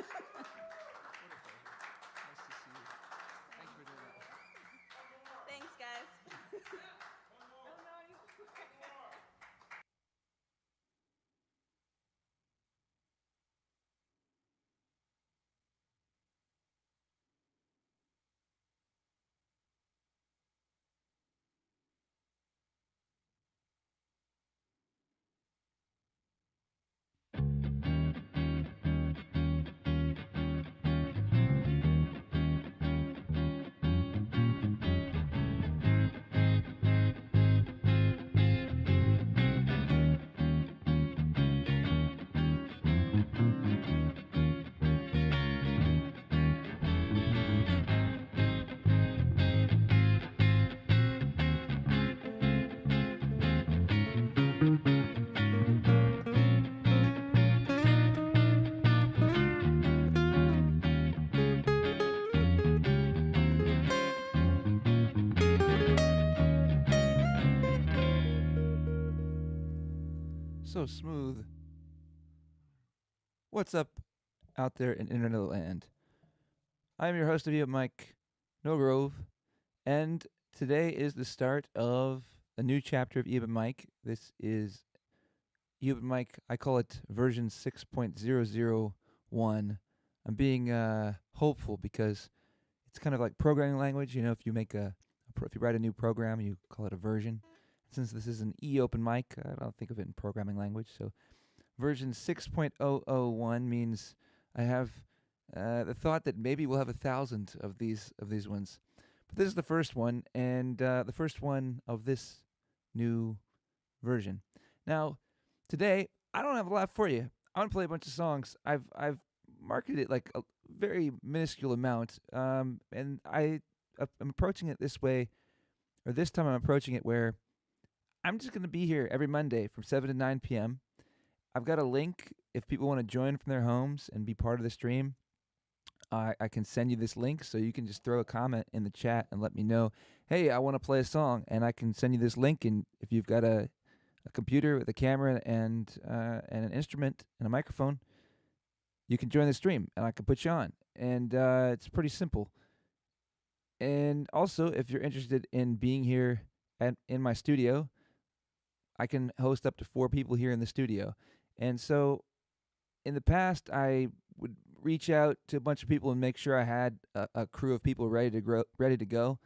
Nice to see you. Thank you for doing that. Thanks, guys. Oh, no, you. So smooth. What's up out there in internet land? I'm your host of you, Mike No Grove, and today is the start of a new chapter of Eben Mike. This is Eben Mike. I call it version 6.001. I'm being hopeful because it's kind of like programming language. You know, if you make if you write a new program, you call it a version. Since this is an open mic, I don't think of it in programming language. So version 6.001 means I have the thought that maybe we'll have 1,000 of these ones. But this is the first one, and the first one of this new version. Now, today I don't have a lot for you. I want to play a bunch of songs. I've marketed it like a very minuscule amount, and I'm approaching it this way, or this time I'm approaching it where I'm just going to be here every Monday from 7 to 9 p.m. I've got a link if people want to join from their homes and be part of the stream. I can send you this link so you can just throw a comment in the chat and let me know, hey, I want to play a song, and I can send you this link. And if you've got a computer with a camera and an instrument and a microphone, you can join the stream, and I can put you on. And it's pretty simple. And also, if you're interested in being here in my studio, I can host up to 4 people here in the studio. And so in the past, I would reach out to a bunch of people and make sure I had a crew of people ready to go.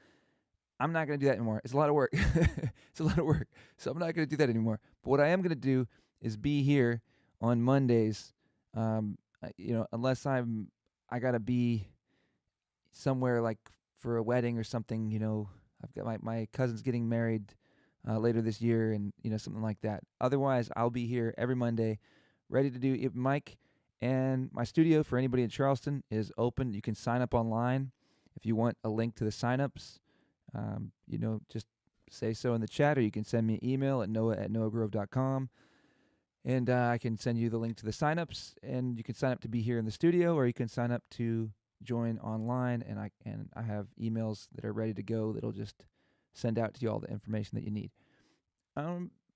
I'm not going to do that anymore. It's a lot of work. It's a lot of work. So I'm not going to do that anymore. But what I am going to do is be here on Mondays. Unless I got to be somewhere like for a wedding or something. I've got my cousin's getting married later this year, and something like that. Otherwise, I'll be here every Monday, ready to do Mike. And my studio for anybody in Charleston is open. You can sign up online if you want a link to the signups. Just say so in the chat, or you can send me an email at noah@noahgrove.com, and I can send you the link to the signups. And you can sign up to be here in the studio, or you can sign up to join online. And I have emails that are ready to go that'll just send out to you all the information that you need.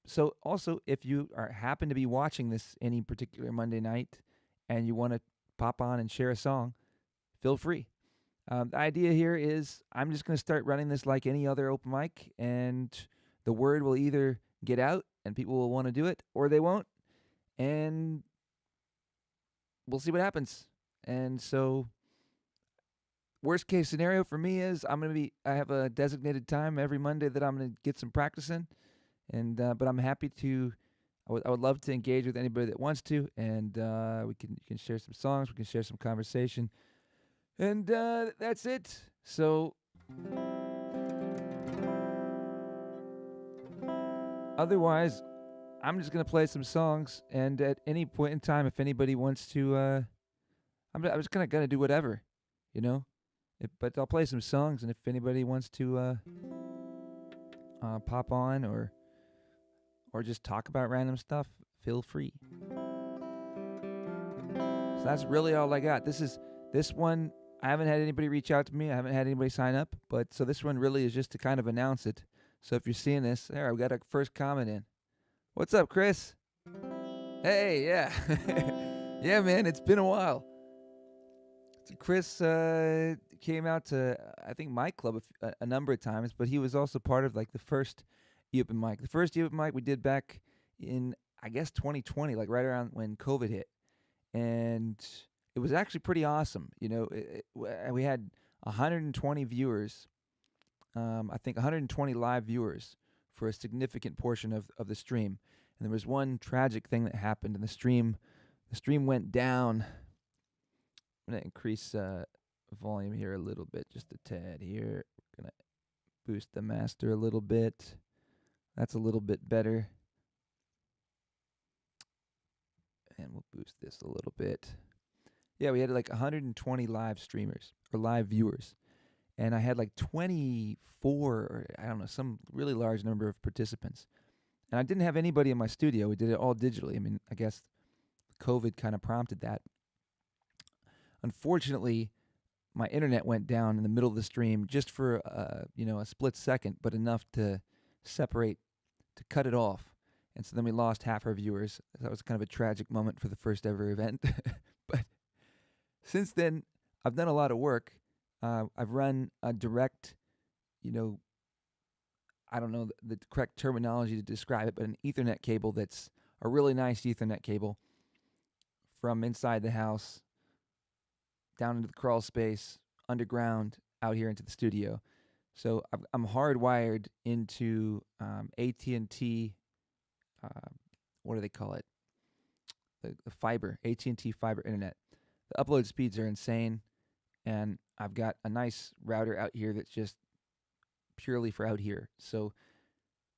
So also, if you happen to be watching this any particular Monday night and you want to pop on and share a song, feel free. The idea here is I'm just going to start running this like any other open mic, and the word will either get out and people will want to do it, or they won't, and we'll see what happens. And so, worst case scenario for me is I have a designated time every Monday that I'm going to get some practice in, and but I'm happy to. I would love to engage with anybody that wants to, and you can share some songs, we can share some conversation, and that's it. So, otherwise, I'm just gonna play some songs, and at any point in time, if anybody wants to, I'm just kind of gonna do whatever, you know. But I'll play some songs, and if anybody wants to pop on or just talk about random stuff, feel free. So that's really all I got. This one. I haven't had anybody reach out to me. I haven't had anybody sign up. But so this one really is just to kind of announce it. So if you're seeing this, there, I've got a first comment in. What's up, Chris? Hey, yeah. Yeah, man, it's been a while. Chris came out to I think my club a number of times, but he was also part of like the first eOpen mic. The first eOpen mic we did back in I guess 2020, like right around when COVID hit, and it was actually pretty awesome. We had 120 viewers. I think 120 live viewers for a significant portion of the stream. And there was one tragic thing that happened, and the stream went down. I'm gonna increase volume here a little bit, just a tad here. Gonna boost the master a little bit. That's a little bit better. And we'll boost this a little bit. Yeah, we had like 120 live streamers or live viewers. And I had like 24, or I don't know, some really large number of participants. And I didn't have anybody in my studio. We did it all digitally. I mean, I guess COVID kind of prompted that. Unfortunately, my internet went down in the middle of the stream just for a split second, but enough to cut it off. And so then we lost half our viewers. That was kind of a tragic moment for the first ever event. But since then, I've done a lot of work. I've run a direct, I don't know the correct terminology to describe it, but an Ethernet cable that's a really nice Ethernet cable from inside the house down into the crawl space, underground, out here into the studio. So I'm hardwired into AT&T, what do they call it? The fiber, AT&T fiber internet. The upload speeds are insane, and I've got a nice router out here that's just purely for out here. So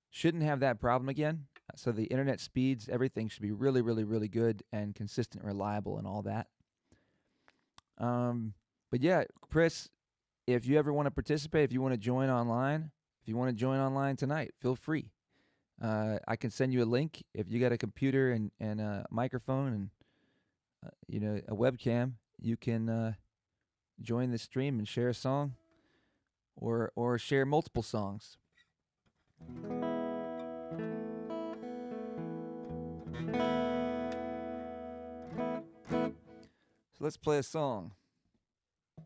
shouldn't have that problem again. So the internet speeds, everything should be really, really, really good and consistent, reliable, and all that. But yeah, Chris, if you ever want to participate, if you want to join online tonight, feel free. I can send you a link if you got a computer and a microphone and a webcam. You can join the stream and share a song, or share multiple songs. So let's play a song. I've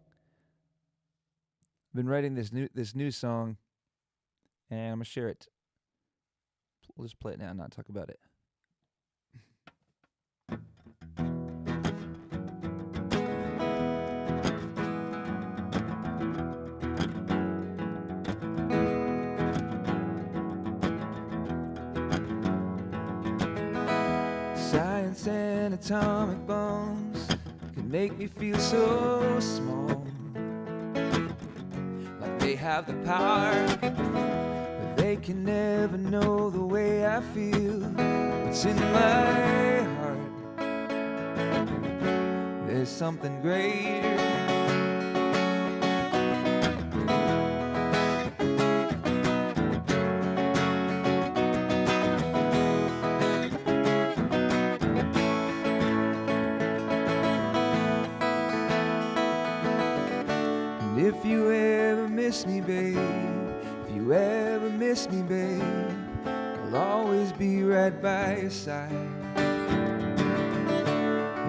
been writing this new song, and I'm gonna share it. We'll just play it now and not talk about it. Science and atomic bombs can make me feel so small, like they have the power, but they can never know the way I feel. What's in my heart, there's something greater. If you ever miss me, babe, if you ever miss me, babe, I'll always be right by your side.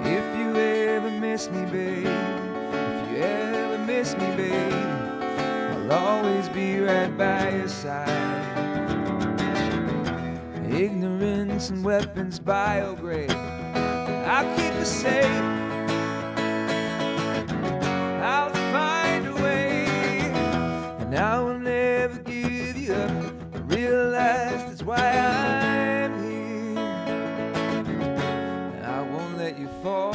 If you ever miss me, babe, if you ever miss me, babe, I'll always be right by your side. Ignorance and weapons biograde, I'll keep you safe. I'll find a way, and I will never give you up. I realize that's why I'm here, and I won't let you fall.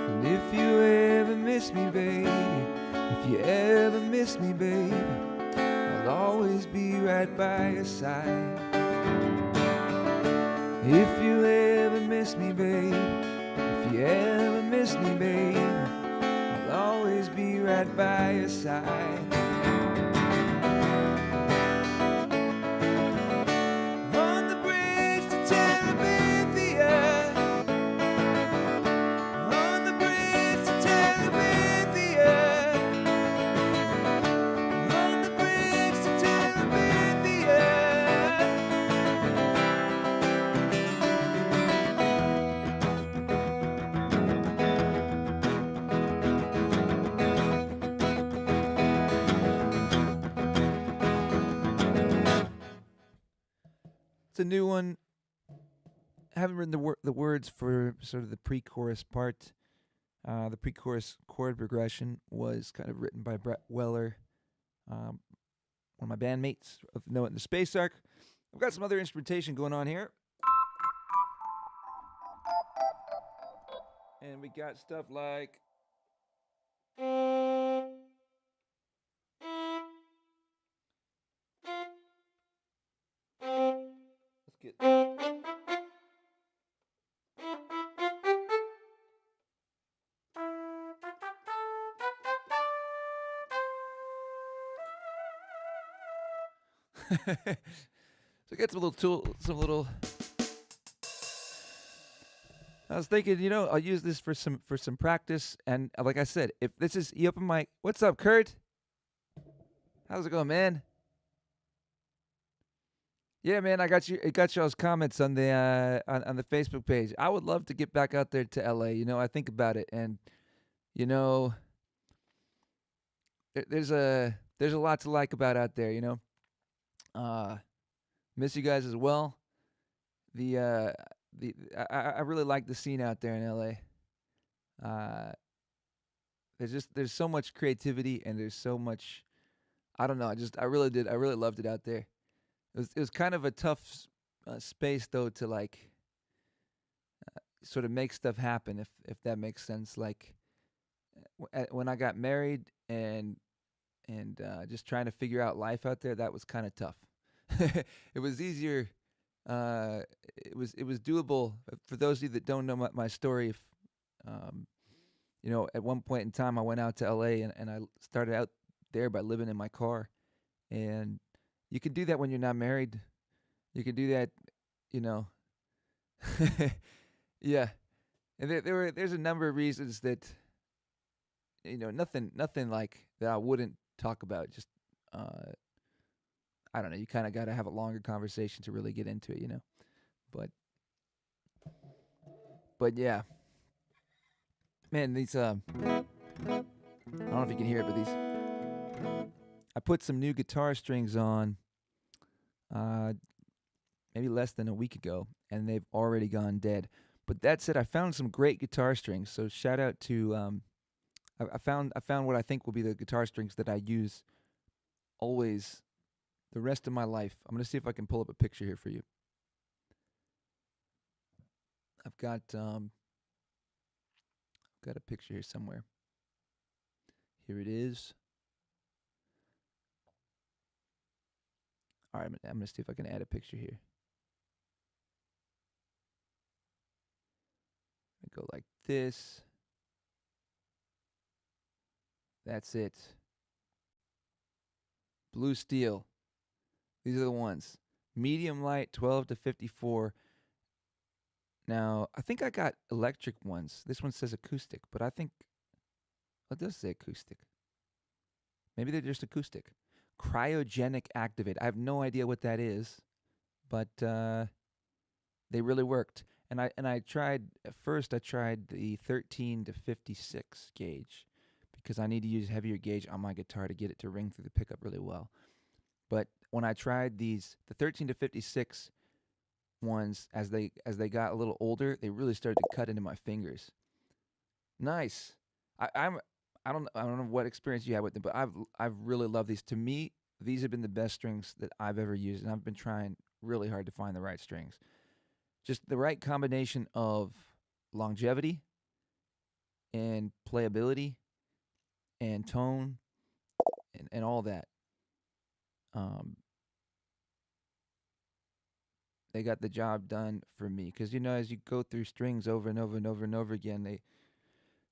And if you ever miss me, baby, if you ever miss me, baby, I'll always be right by your side. If you ever miss me, baby, if you ever miss me, baby, I'll always be right by your side. On the bridge to Terabithia, on the bridge to Terabithia. a new one. I haven't written the words for sort of the pre-chorus part. The pre-chorus chord progression was kind of written by Brett Weller, one of my bandmates of Know It in the Space Ark. I've got some other instrumentation going on here. And we got stuff like. Let's get. So get some little. I was thinking, I'll use this for some practice, and like I said, if this is eOpen mic, what's up, Kurt? How's it going, man? Yeah, man, I got y'all's comments on the on the Facebook page. I would love to get back out there to LA. I think about it, and you know, there's a lot to like about out there. Miss you guys as well. I really like the scene out there in LA. There's so much creativity and there's so much. I don't know. I really loved it out there. It was kind of a tough space though to like sort of make stuff happen if that makes sense. Like when I got married and just trying to figure out life out there, that was kind of tough. It was easier. It was doable for those of you that don't know my story. If at one point in time, I went out to LA and I started out there by living in my car, and you can do that when you're not married. You can do that, you know. Yeah, and there's a number of reasons that nothing like that I wouldn't talk about. Just I don't know. You kind of got to have a longer conversation to really get into it. But yeah, man, these I don't know if you can hear it, but I put some new guitar strings on maybe less than a week ago, and they've already gone dead. But that said, I found some great guitar strings. So shout out to I found what I think will be the guitar strings that I use always the rest of my life. I'm gonna see if I can pull up a picture here for you. I've got a picture here somewhere. Here it is. All right, I'm gonna see if I can add a picture here. Go like this. That's it. Blue steel. These are the ones. Medium light, 12 to 54. Now, I think I got electric ones. This one says acoustic, but I think it does say acoustic. Maybe they're just acoustic. Cryogenic activate. I have no idea what that is, but they really worked. And I tried at first. I tried the 13 to 56 gauge because I need to use heavier gauge on my guitar to get it to ring through the pickup really well. But when I tried the 13 to 56 ones, as they got a little older, they really started to cut into my fingers. Nice. I don't know what experience you had with them, but I've really loved these. To me, these have been the best strings that I've ever used, and I've been trying really hard to find the right strings. Just the right combination of longevity and playability and tone and all that. They got the job done for me because as you go through strings over and over and over and over again,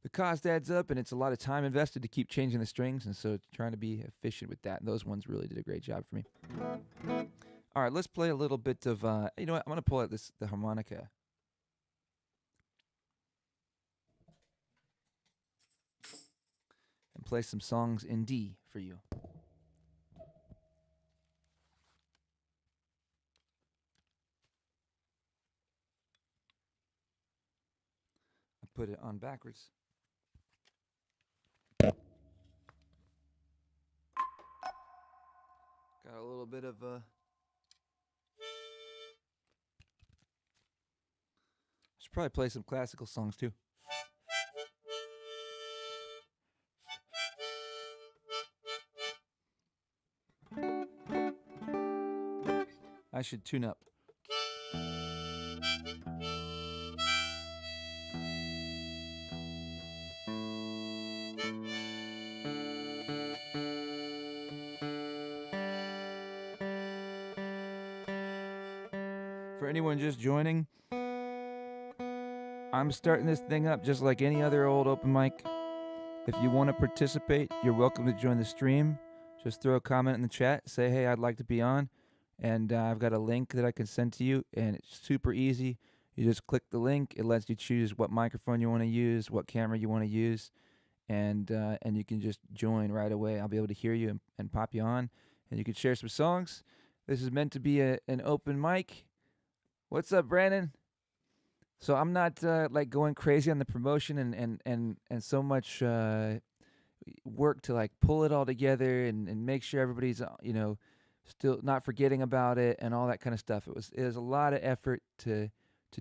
the cost adds up and it's a lot of time invested to keep changing the strings, and so trying to be efficient with that. And those ones really did a great job for me. All right, let's play a little bit of you know what? I'm gonna pull out the harmonica. And play some songs in D for you. I put it on backwards. Got a little bit of Should probably play some classical songs too. I should tune up. For anyone just joining, I'm starting this thing up just like any other old open mic. If you want to participate, you're welcome to join the stream. Just throw a comment in the chat. Say, hey, I'd like to be on. And I've got a link that I can send to you, and it's super easy. You just click the link. It lets you choose what microphone you want to use, what camera you want to use, and you can just join right away. I'll be able to hear you and pop you on, and you can share some songs. This is meant to be an open mic. What's up, Brandon? So I'm not like going crazy on the promotion and so much work to like pull it all together and make sure everybody's still not forgetting about it and all that kind of stuff. It was a lot of effort to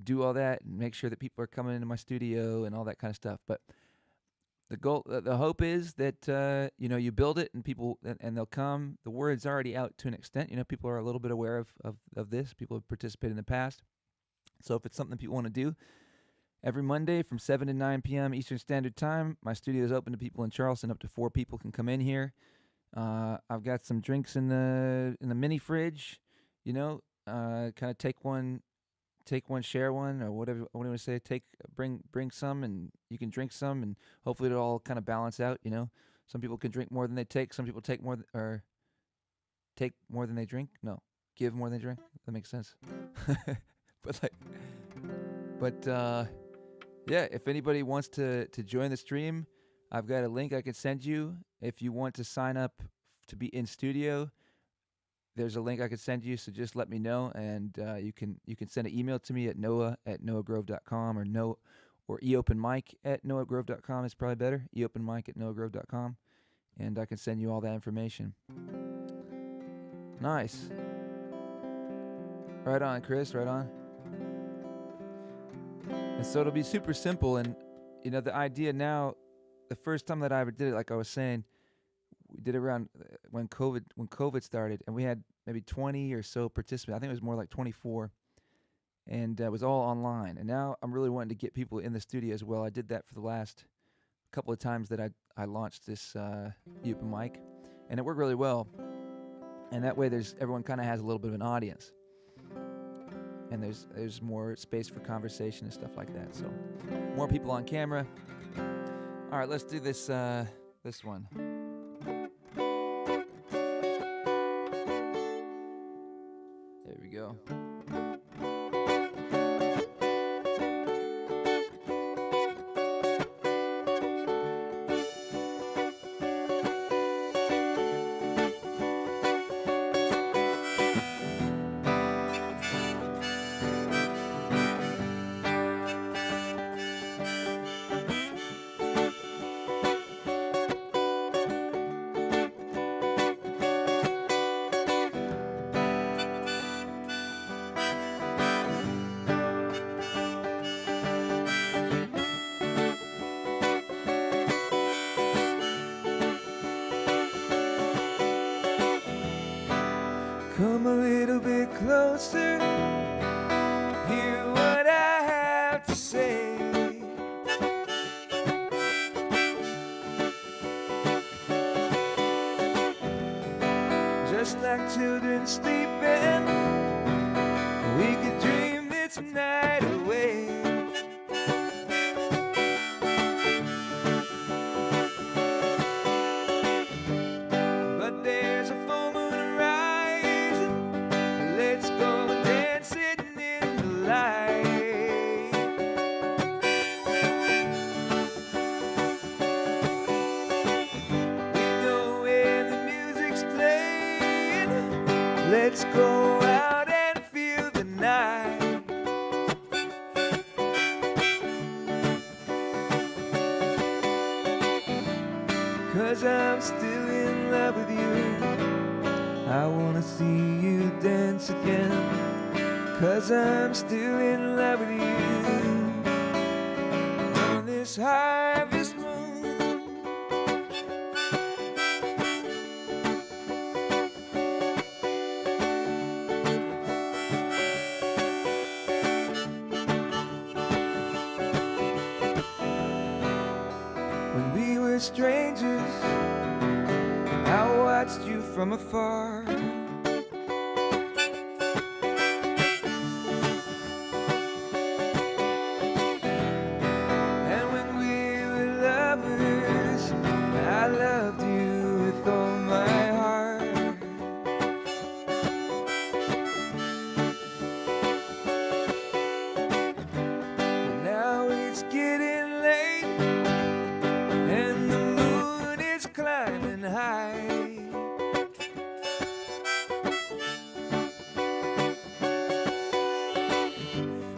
do all that and make sure that people are coming into my studio and all that kind of stuff. But the goal, the hope is that you build it and people and they'll come. The word's already out to an extent. People are a little bit aware of this. People have participated in the past. So if it's something people want to do, every Monday from 7 to 9 p.m. Eastern Standard Time, my studio is open to people in Charleston. Up to 4 people can come in here. I've got some drinks in the mini fridge. Kind of take one, share one, or whatever. What do you want to say? Bring some, and you can drink some, and hopefully it'll all kind of balance out. Some people can drink more than they take. Some people take more or take more than they drink. No, give more than they drink. That makes sense. Yeah, if anybody wants to join the stream, I've got a link I can send you. If you want to sign up to be in studio, there's a link I can send you, so just let me know, and you can send an email to me at noah@noahgrove.com or eopenmic@noahgrove.com is probably better, eopenmic@noahgrove.com, and I can send you all that information. Nice. Right on, Chris, right on. And so it'll be super simple, and the idea now, the first time that I ever did it, like I was saying, we did it around when COVID started, and we had maybe 20 or so participants. I think it was more like 24, and it was all online. And now I'm really wanting to get people in the studio as well. I did that for the last couple of times that I launched this open mic, and it worked really well. And that way, everyone kind of has a little bit of an audience. And there's more space for conversation and stuff like that. So more people on camera. All right, let's do this one. There we go. Come a little bit closer, hear what I have to say. Just like children sleeping, we could dream this night away. But there's a full moon rising. Let's go dancing in the light. We know where the music's playing. Let's go out and feel the night. 'Cause I'm still in love with you. I wanna see you dance again. 'Cause I'm still in love with you. this harvest moon. When we were strangers, I watched you from afar. And when we were lovers, I loved you with all my heart. But now it's getting late, and the moon is climbing high.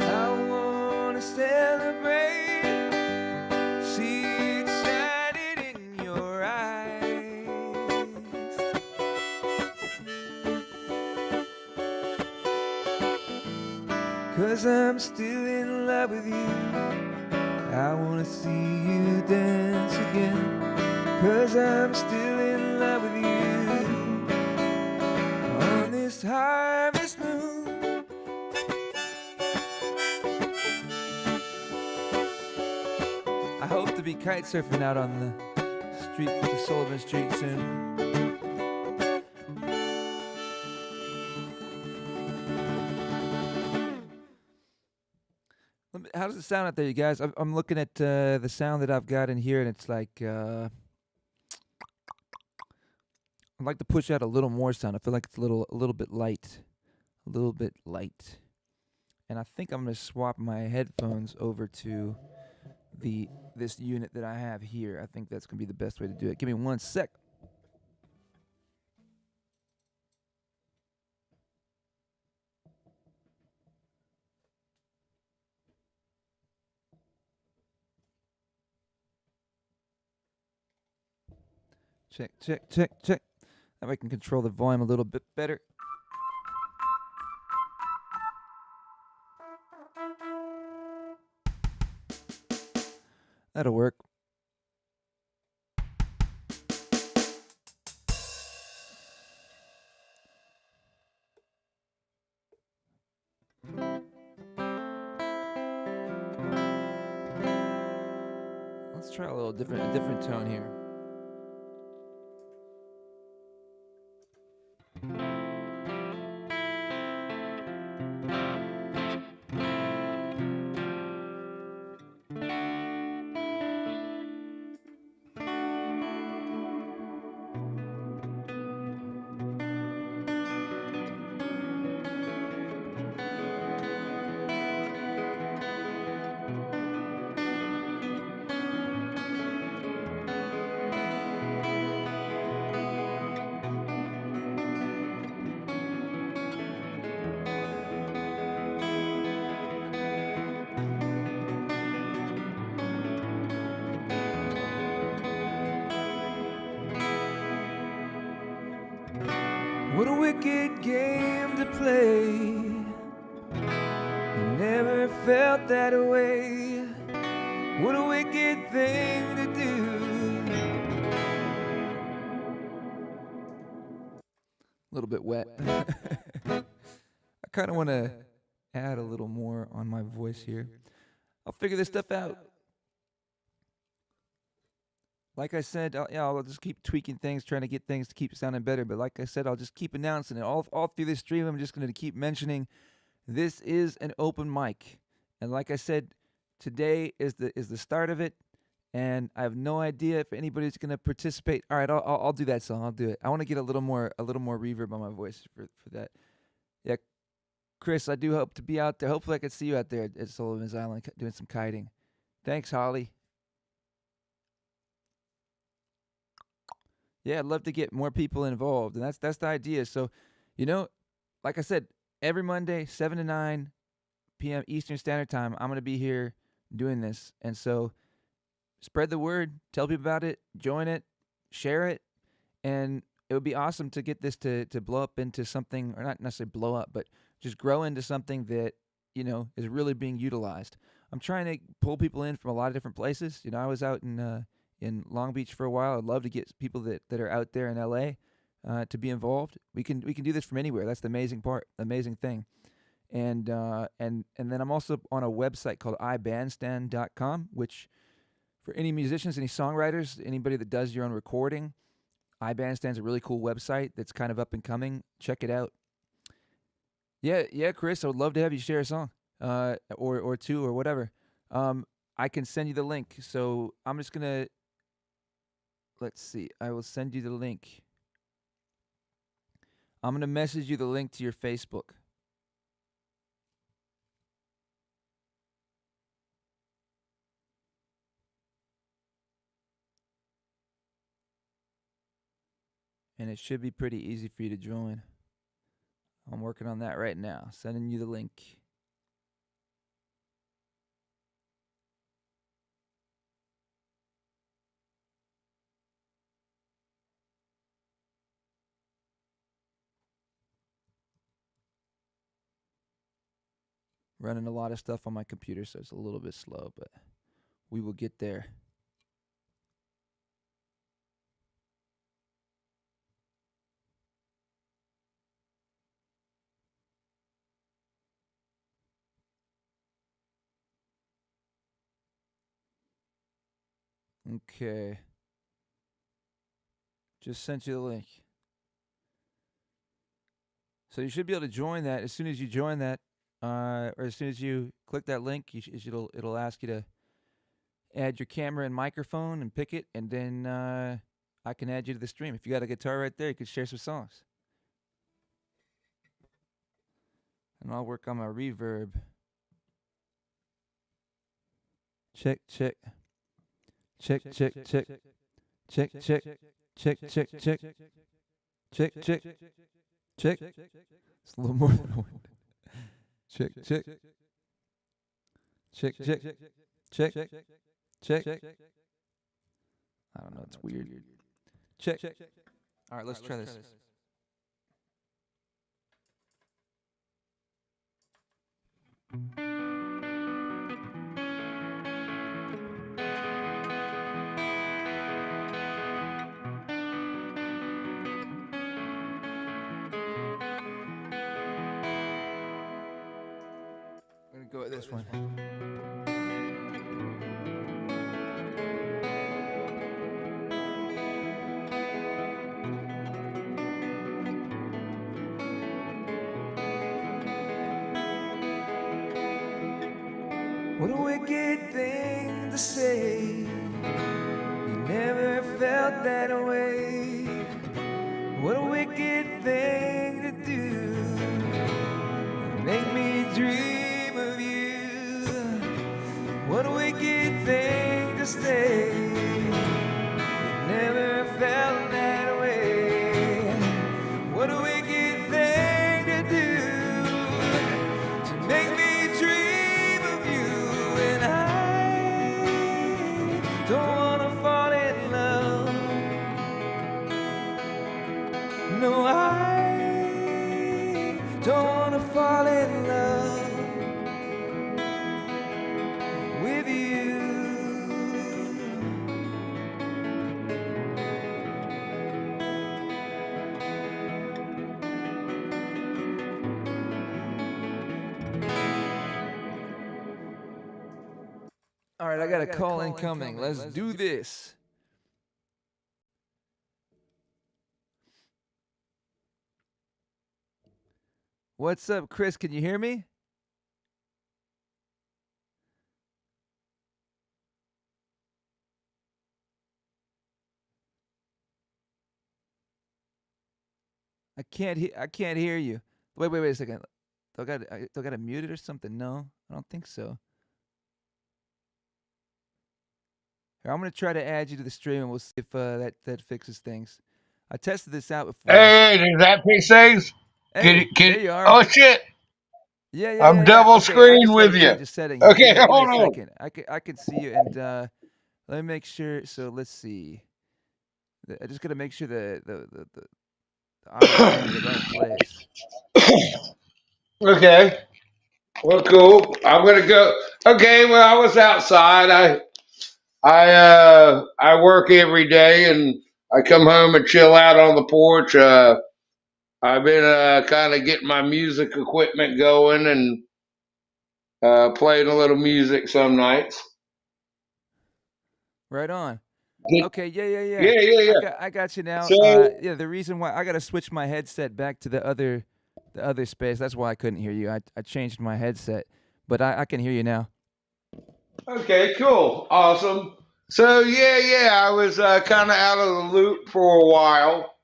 I wanna celebrate, see it shining in your eyes. 'Cause I'm still in love with you. I wanna see you dance again. 'Cause I'm still in love with you. On this harvest moon. I hope to be kite surfing out on the street, the Sullivan Street soon. How does it sound out there, you guys? I'm looking at the sound that I've got in here, and it's like I'd like to push out a little more sound. I feel like it's a little bit light, and I think I'm gonna swap my headphones over to this unit that I have here. I think that's gonna be the best way to do it. Give me 1 sec. Check, check, check, check. That way I can control the volume a little bit better. That'll work. Let's try a different tone here. What a wicked game to play. You never felt that way. What a wicked thing to do. A little bit wet. I kind of want to add a little more on my voice here. I'll figure this stuff out. Like I said, I'll just keep tweaking things, trying to get things to keep sounding better. But like I said, I'll just keep announcing it all through this stream. I'm just going to keep mentioning this is an open mic, and like I said, today is the start of it. And I have no idea if anybody's going to participate. All right, I'll do that song. I'll do it. I want to get a little more reverb on my voice for that. Yeah, Chris, I do hope to be out there. Hopefully, I can see you out there at Sullivan's Island doing some kiting. Thanks, Holly. Yeah, I'd love to get more people involved, and that's the idea. So, like I said, every Monday, 7 to 9 p.m. Eastern Standard Time, I'm going to be here doing this. And so spread the word, tell people about it, join it, share it, and it would be awesome to get this to blow up into something, or not necessarily blow up, but just grow into something that, is really being utilized. I'm trying to pull people in from a lot of different places. I was out in Long Beach for a while. I'd love to get people that are out there in LA to be involved. We can do this from anywhere. That's the amazing thing. And then I'm also on a website called ibandstand.com, which for any musicians, any songwriters, anybody that does your own recording, iBandstand's a really cool website that's kind of up and coming. Check it out. Yeah, Chris, I would love to have you share a song, or two or whatever. I can send you the link. So I'm just gonna let's see. I will send you the link. I'm gonna message you the link to your Facebook. And it should be pretty easy for you to join. I'm working on that right now. Sending you the link. Running a lot of stuff on my computer, so it's a little bit slow, but we will get there. Okay. Just sent you the link. So you should be able to join that as soon as you join that, or as soon as you click that link. It'll ask you to add your camera and microphone and pick it, and then I can add you to the stream. If you got a guitar right there, you could share some songs. And I'll work on my reverb. Check. Check. Check. Check. Check. Check. Check. Check. Check. Check. Check. Check. Check. It's a little more than one. Check. Check. Check. Check. Check. Check. I don't know. It's weird. Check. All right, let's try this. I'm gonna go with this one. What a wicked thing to say. You never felt that way. What a wicked thing to do. Make me dream of you. What a wicked thing to say. You never felt that way. What a wicked thing to do. To make me dream of you. And I don't wanna fall in love. No, I don't wanna fall in love with you. All right, I got a call incoming. Let's do this. What's up, Chris? Can you hear me? I can't hear you. Wait a second. Do I got to mute it or something? No, I don't think so. Here, I'm gonna try to add you to the stream, and we'll see if that fixes things. I tested this out before. Hey, does that fix things? Hey, there you are. Oh shit! Yeah. I'm double Okay, I screen just with gotta you. change the setting. Okay, Give me hold a on. second. I can see you, and let me make sure. So let's see. I just gotta make sure the audio's in the right place. Okay. Well, cool. I'm gonna go. Okay, well, I was outside. I work every day, and I come home and chill out on the porch. I've been kind of getting my music equipment going and playing a little music some nights. Right on. Yeah, Okay, yeah. yeah, yeah, yeah. I got you now. So Yeah, the reason why I got to switch my headset back to the other space. That's why I couldn't hear you. I changed my headset, but I can hear you now. okay, cool, awesome. So yeah, I was kind of out of the loop for a while,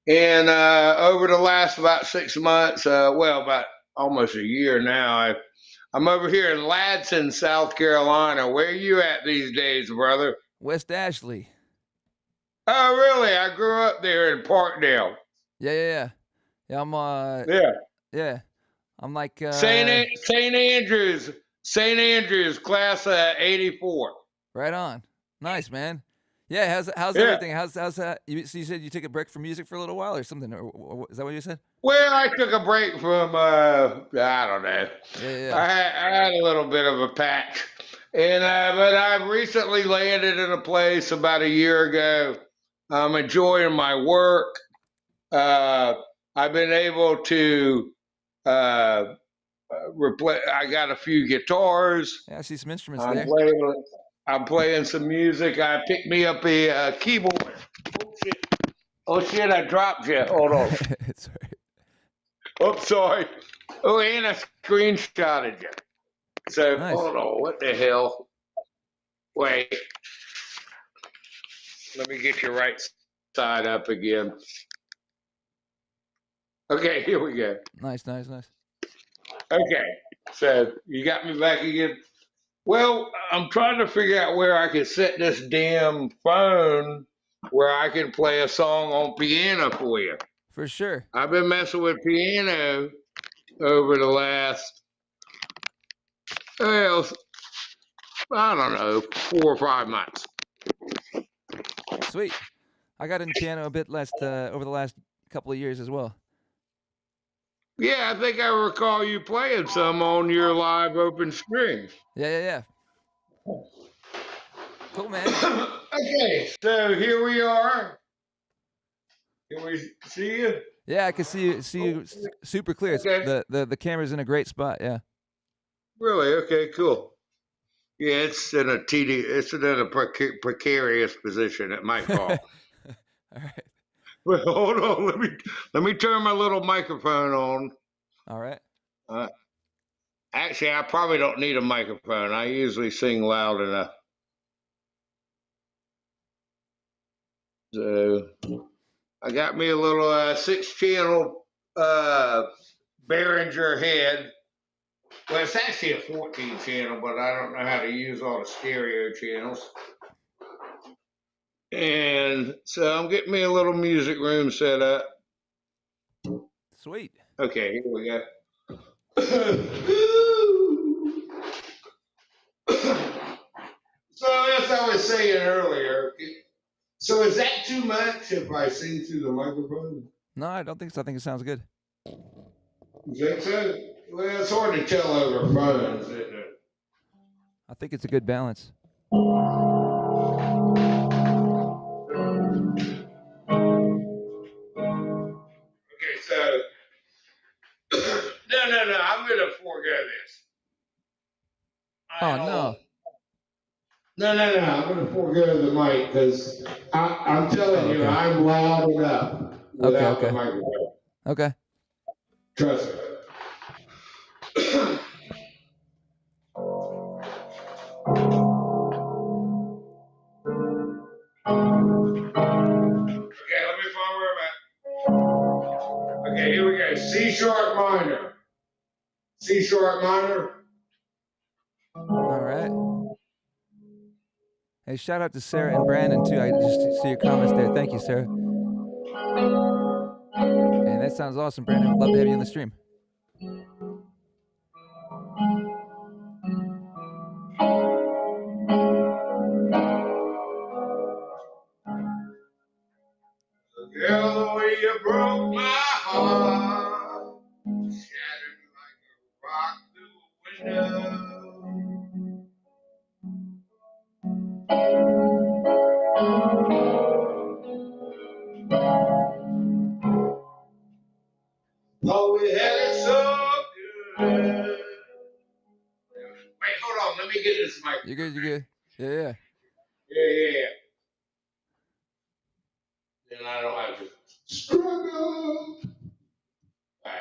and over the last about 6 months, well, about almost a year now, I'm over here in Ladson, South Carolina. Where you at these days, brother? West Ashley. Oh, really? I grew up there in Parkdale. Yeah. Yeah, Yeah. yeah. I'm like St. Andrews, St. Andrews, class '84. right on. Nice, man. Yeah, how's Yeah. everything? How's that? So you said you took a break from music for a little while or something, or is that what you said? Well, I took a break from, I don't know. Yeah. I had a little bit of a patch. And, but I recently landed in a place about a year ago. I'm enjoying my work. Uh, I've been able to, uh, replace, I got a few guitars. Yeah, I see some instruments I'm there. playing, I'm playing some music. I picked me up a keyboard. Oh shit! Oh shit! I dropped you. Hold on. It's all right. Oh, sorry. Oh, and I screenshotted you. So Nice. hold on. What the hell? Wait. Let me get your right side up again. Okay, here we go. Nice. Okay. So you got me back again. Well, I'm trying to figure out where I can set this damn phone where I can play a song on piano for you. For sure. I've been messing with piano over the last, well, I don't know, 4 or 5 months. Sweet. I got into piano a bit last over the last couple of years as well. Yeah, I think I recall you playing some on your live open string. Yeah. Cool, man. Okay, so here we are. Can we see you? Yeah, I can see you super clear. Okay, The camera's in a great spot. Yeah. really? Okay, cool. Yeah, it's in a precarious position. It might All fall. right. But hold on, let me turn my little microphone on. All right. Uh, Actually, I probably don't need a microphone. I usually sing loud enough. So I got me a little 6 channel Behringer head. Well, it's actually a 14 channel, but I don't know how to use all the stereo channels. And so I'm getting me a little music room set up. Sweet. Okay, here we go. So as I was saying earlier, so is that too much if I sing through the microphone? No, I don't think so. I think it sounds good. You think so? Well, it's hard to tell over phones, isn't it? I think it's a good balance. Okay, so no, I'm gonna forego this. I Oh don't. no. No, I'm gonna forego the mic because I'm Oh, telling you, okay. I'm loud enough without the Okay. microphone. Okay. Trust me. Okay, let me find where I'm at. Okay, here we go. C sharp minor. C sharp minor. All right. Hey, shout out to Sarah and Brandon too. I just see your comments there. Thank you, Sarah. And that sounds awesome, Brandon. Would love to have you on the stream. Girl, the way you broke my heart, shattered like a rock through a window. Oh, we had it so good. Wait, hold on. Let me get this mic. You good? You good? Yeah. Yeah. Then I don't have to struggle. All right.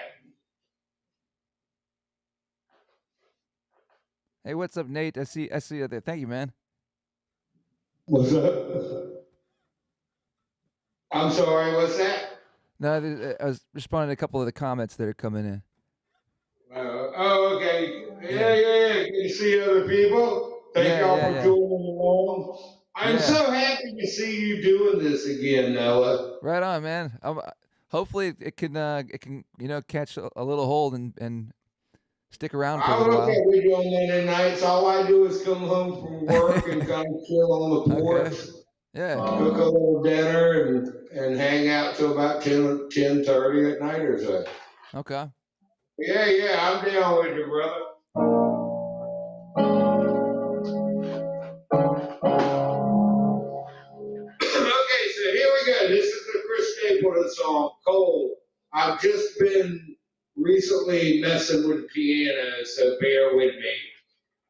Hey, what's up, Nate? I see you there. Thank you, man. What's up? I'm sorry. What's that? No, I was responding to a couple of the comments that are coming in. Okay. Yeah. Good to see other people. Thank y'all for joining along. I'm so happy to see you doing this again, Noah. Right on, man. Hopefully it can catch a little hold and stick around for a I'm little while. okay with you on Monday nights. All I do is come home from work and kind of chill on the porch. Okay. Yeah. Cook a little dinner and hang out till about 10:30 at night or so. Okay. Yeah, I'm down with you, brother. Okay, so here we go. This is the Chris Stapleton song, Cold. I've just been recently messing with the piano, so bear with me.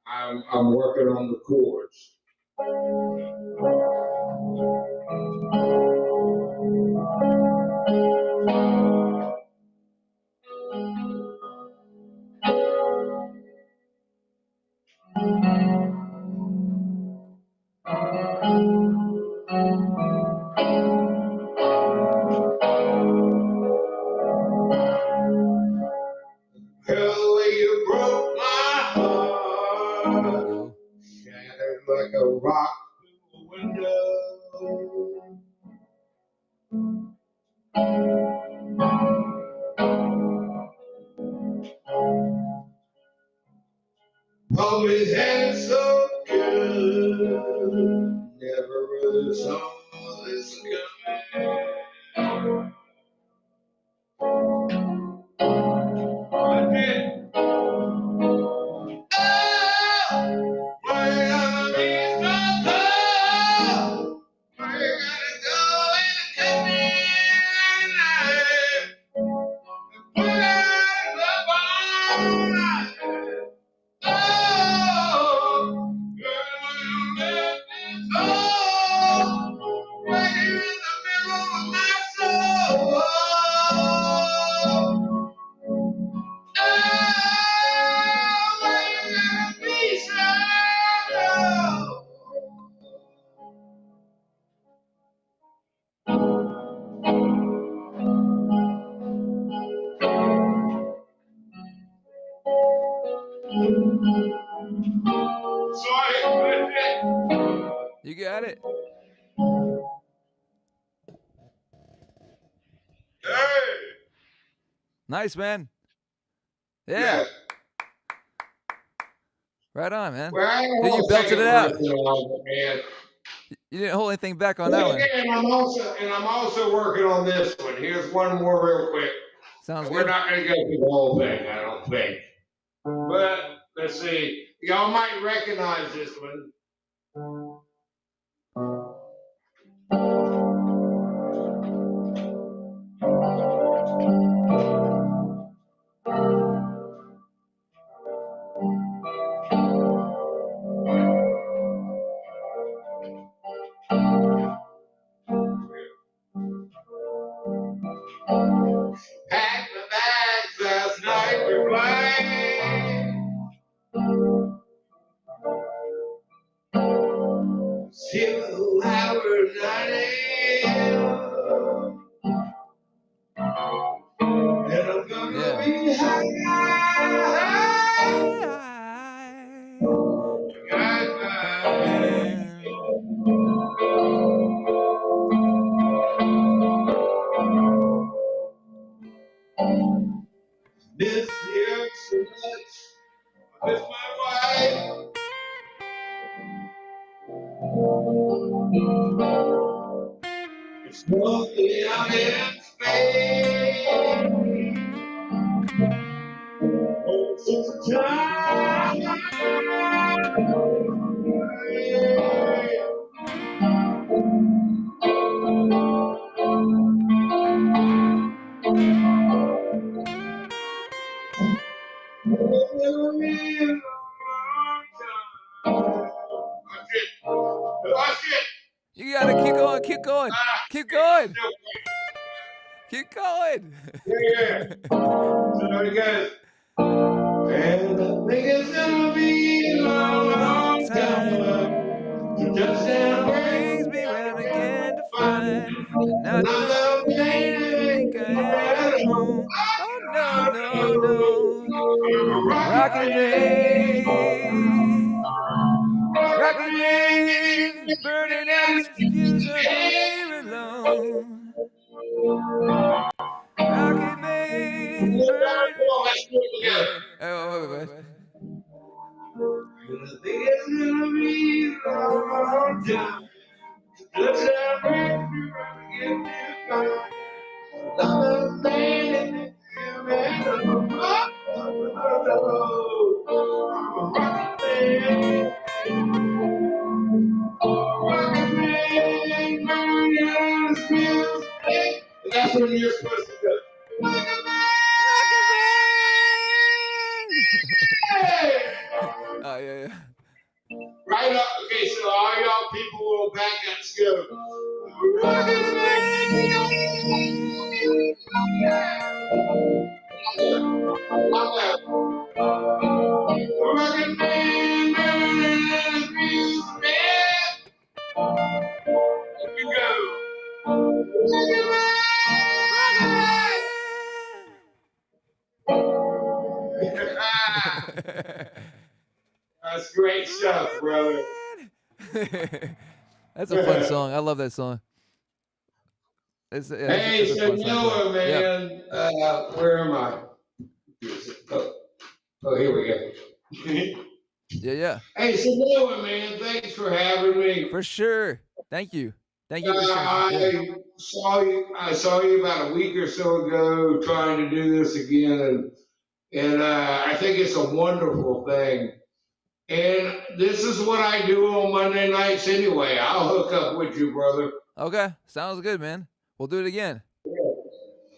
I'm working on the chords. Girl, the way you broke my heart, There we go. shattered like a rock through a window. Always had it so good, never really saw this coming. I did. Oh, why you gotta be so cold? Why you gotta go and cut me tonight? Put out the bone. Oh, girl, you left me cold, right here in the middle of my soul. Oh, why you gotta be so cold? Sorry, You got it. hey. Nice, man. Yeah. Yeah. Right on, man. Well, I Dude, you don't belted second it out. version on it, man. You didn't hold anything back on that one. And I'm also working on this one. Here's one more real quick. Sounds We're good. not going to go through the whole thing, I don't think. But let's see. Y'all might recognize this one. Packed my bags last night for flight. Zero hour 9 a.m. And I'm gonna be high. Miss the earth so much. I miss my wife. It's lonely out in space. Oh, it's a time. Watch it. You gotta keep going, keep going, keep going, Still keep going. yeah. So there it goes. And I think it's gonna be a long, Long long time. time. To touchdown Touchdown brings brings me me round again to fun. find not Another the man you think I am at home. Oh no, no, no. Rocket Man, Rocket Man, burning out his fuse up here alone. Rocket Man, burn. Let's do it Yeah. together. Oh, wait, wait, wait. And I think it's gonna be a long, long time. Touchdown brings me round again to find another man in the that's when you're supposed to go. Rocket Man. Hey! Oh yeah, yeah. Right up. Okay, so all y'all people will back up. Let's go. Rocket Rocket Man, man, you go. Man. That's great stuff, brother. That's a fun song. I love that song. Hey, it's a so fun song to play. Noah, Yep. man, where am I? Oh, here we go. Yeah, yeah. Hey, so Noah, man, thanks for having me. For sure. Thank you. Thank you for sharing. Yeah. I saw you about a week or so ago trying to do this again, and I think it's a wonderful thing. And this is what I do on Monday nights anyway. I'll hook up with you, brother. Okay. Sounds good, man. We'll do it again.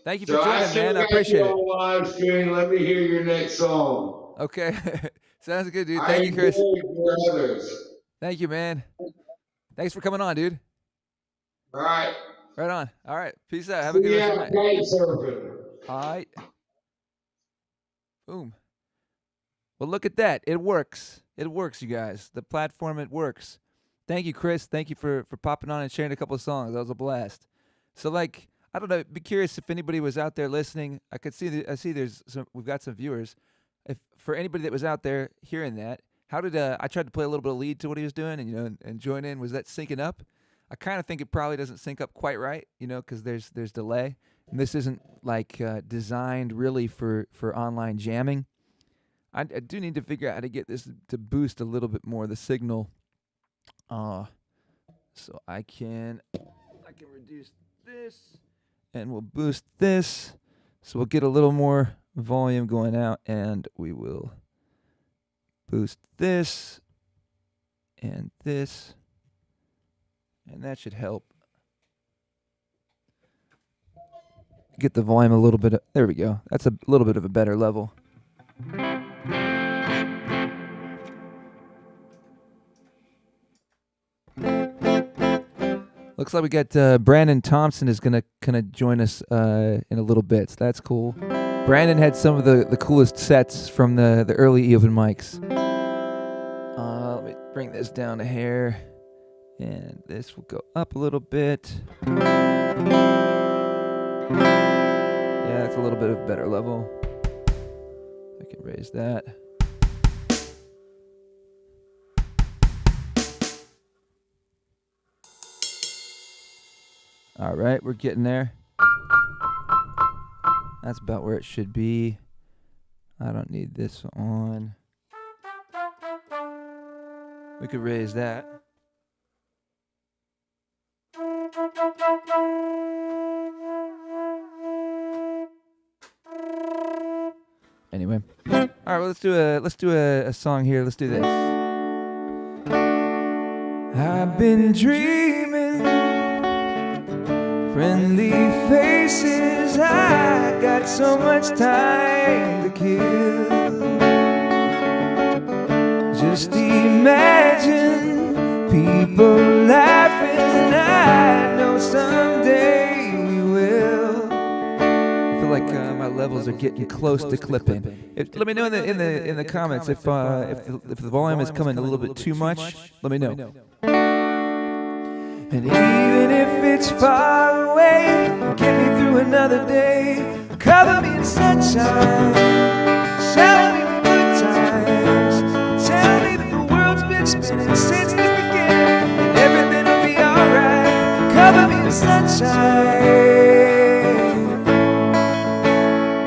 Thank you for So I joining, still man. I got you appreciate it. on live stream. Let me hear your next song. Okay. Sounds good, dude. I Thank you, Chris. enjoy your others. Thank you, man. Thanks for coming on, dude. All right. Right on. All right. Peace out. Have a good Yeah, rest of the night. great surfing. All right. Boom. Well, look at that. It works. It works, you guys. The platform, it works. Thank you, Chris. Thank you for popping on and sharing a couple of songs. That was a blast. So, like, I don't know. Be curious if anybody was out there listening. I could see. I see. We've got some viewers. If for anybody that was out there hearing that, how did I tried to play a little bit of lead to what he was doing, and and join in. Was that syncing up? I kind of think it probably doesn't sync up quite right, because there's delay, and this isn't like designed really for online jamming. I do need to figure out how to get this to boost a little bit more the signal. So I can reduce this, and we'll boost this, so we'll get a little more volume going out, and we will boost this and this, and that should help get the volume a little bit. There we go. That's a little bit of a better level. Looks like we got Brandon Thompson is gonna join us in a little bit. So that's cool. Brandon had some of the coolest sets from the early eOM mics. Let me bring this down a hair, and this will go up a little bit. Yeah, that's a little bit of a better level. I can raise that. All right, we're getting there. That's about where it should be. I don't need this on. We could raise that. Anyway, all right. Well, let's do a song here. Let's do this. I've been dreaming, friendly faces. I got so much time to kill. Just imagine People laughing, I know someday we will. I feel like my levels are getting close to clipping. Let me know in the comments if the volume is coming a little bit too much. Let me know. And even if it's far away, get me through another day. Cover me in sunshine, shower me with good times. Tell me that the world's been spinning since the beginning, and everything will be alright. Cover me in sunshine.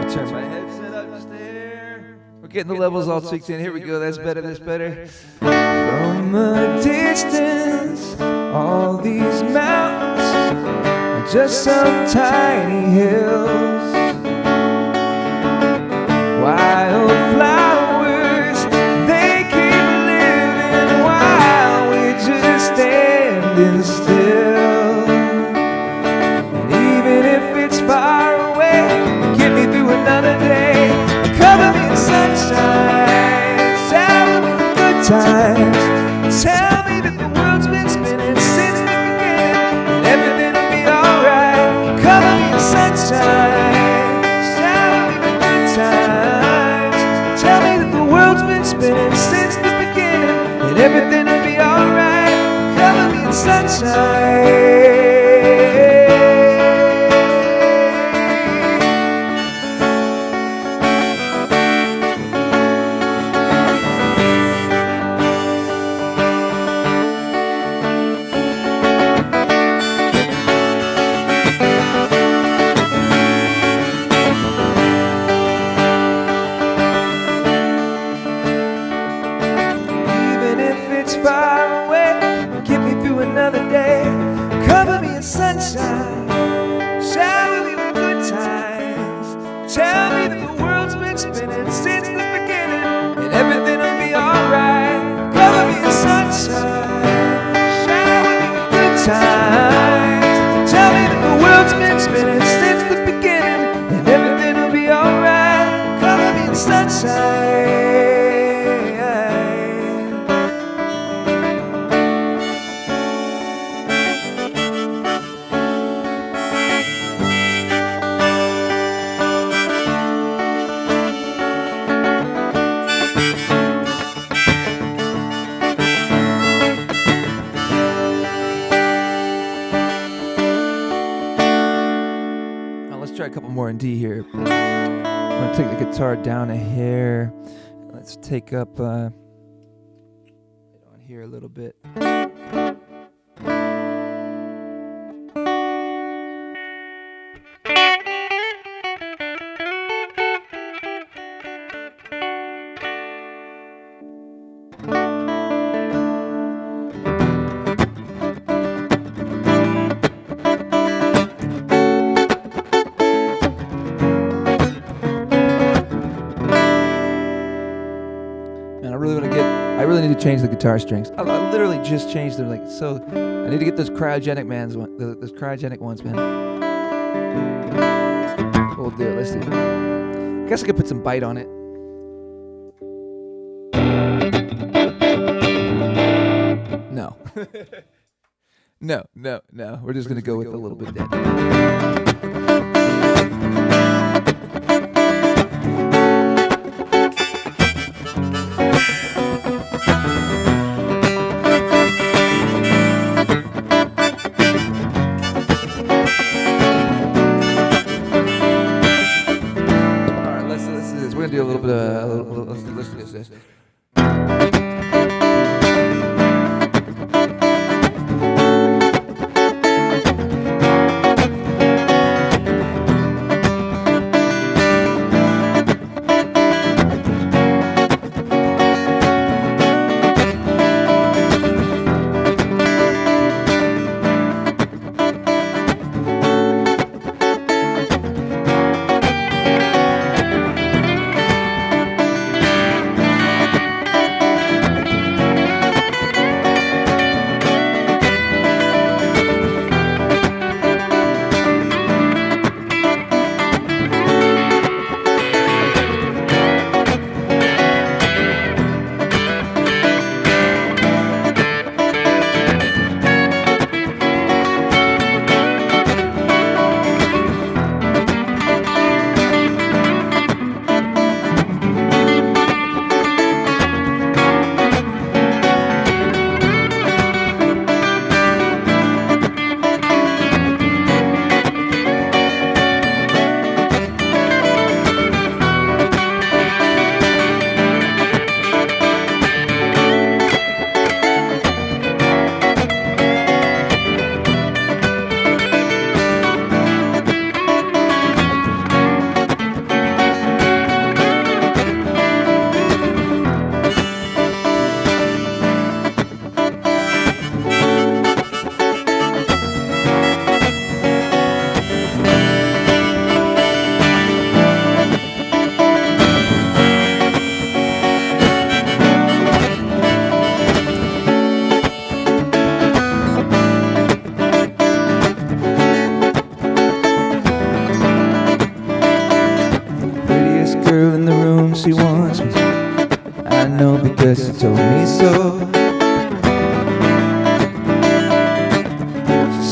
Turn my headset up just there. We're getting the levels all tweaked in. Here we go. That's better. That's better. From a distance, all these mountains are just some tiny hills. Wildflowers, they keep living while we're just standing still. And even if it's far away, get me through another day. Cover me in sunshine, shower me with good times. Tell me that the world's been spinning since the beginning, and everything will be alright. Cover me in sunshine, shower me with good times. Tell me that the world's been spinning since the beginning, and everything will be alright. Cover me in sunshine. Far away, get me through another day. Cover me in sunshine, shower me with good times. Tell me that the world's been spinning since the beginning, and everything will be alright. Cover me in sunshine, shower me with good times. Tell me that the world's been spinning since the beginning, and everything will be alright. Cover me in sunshine. Let's try a couple more in D here. I'm gonna take the guitar down a hair. Let's take up on here a little bit. I really need to change the guitar strings. I literally just changed them, like so. I need to get those cryogenic those cryogenic ones, man. We'll do it. Let's see. I guess I could put some bite on it. No. No. We're just gonna go with a little bit dead. Do a little bit of let's do this.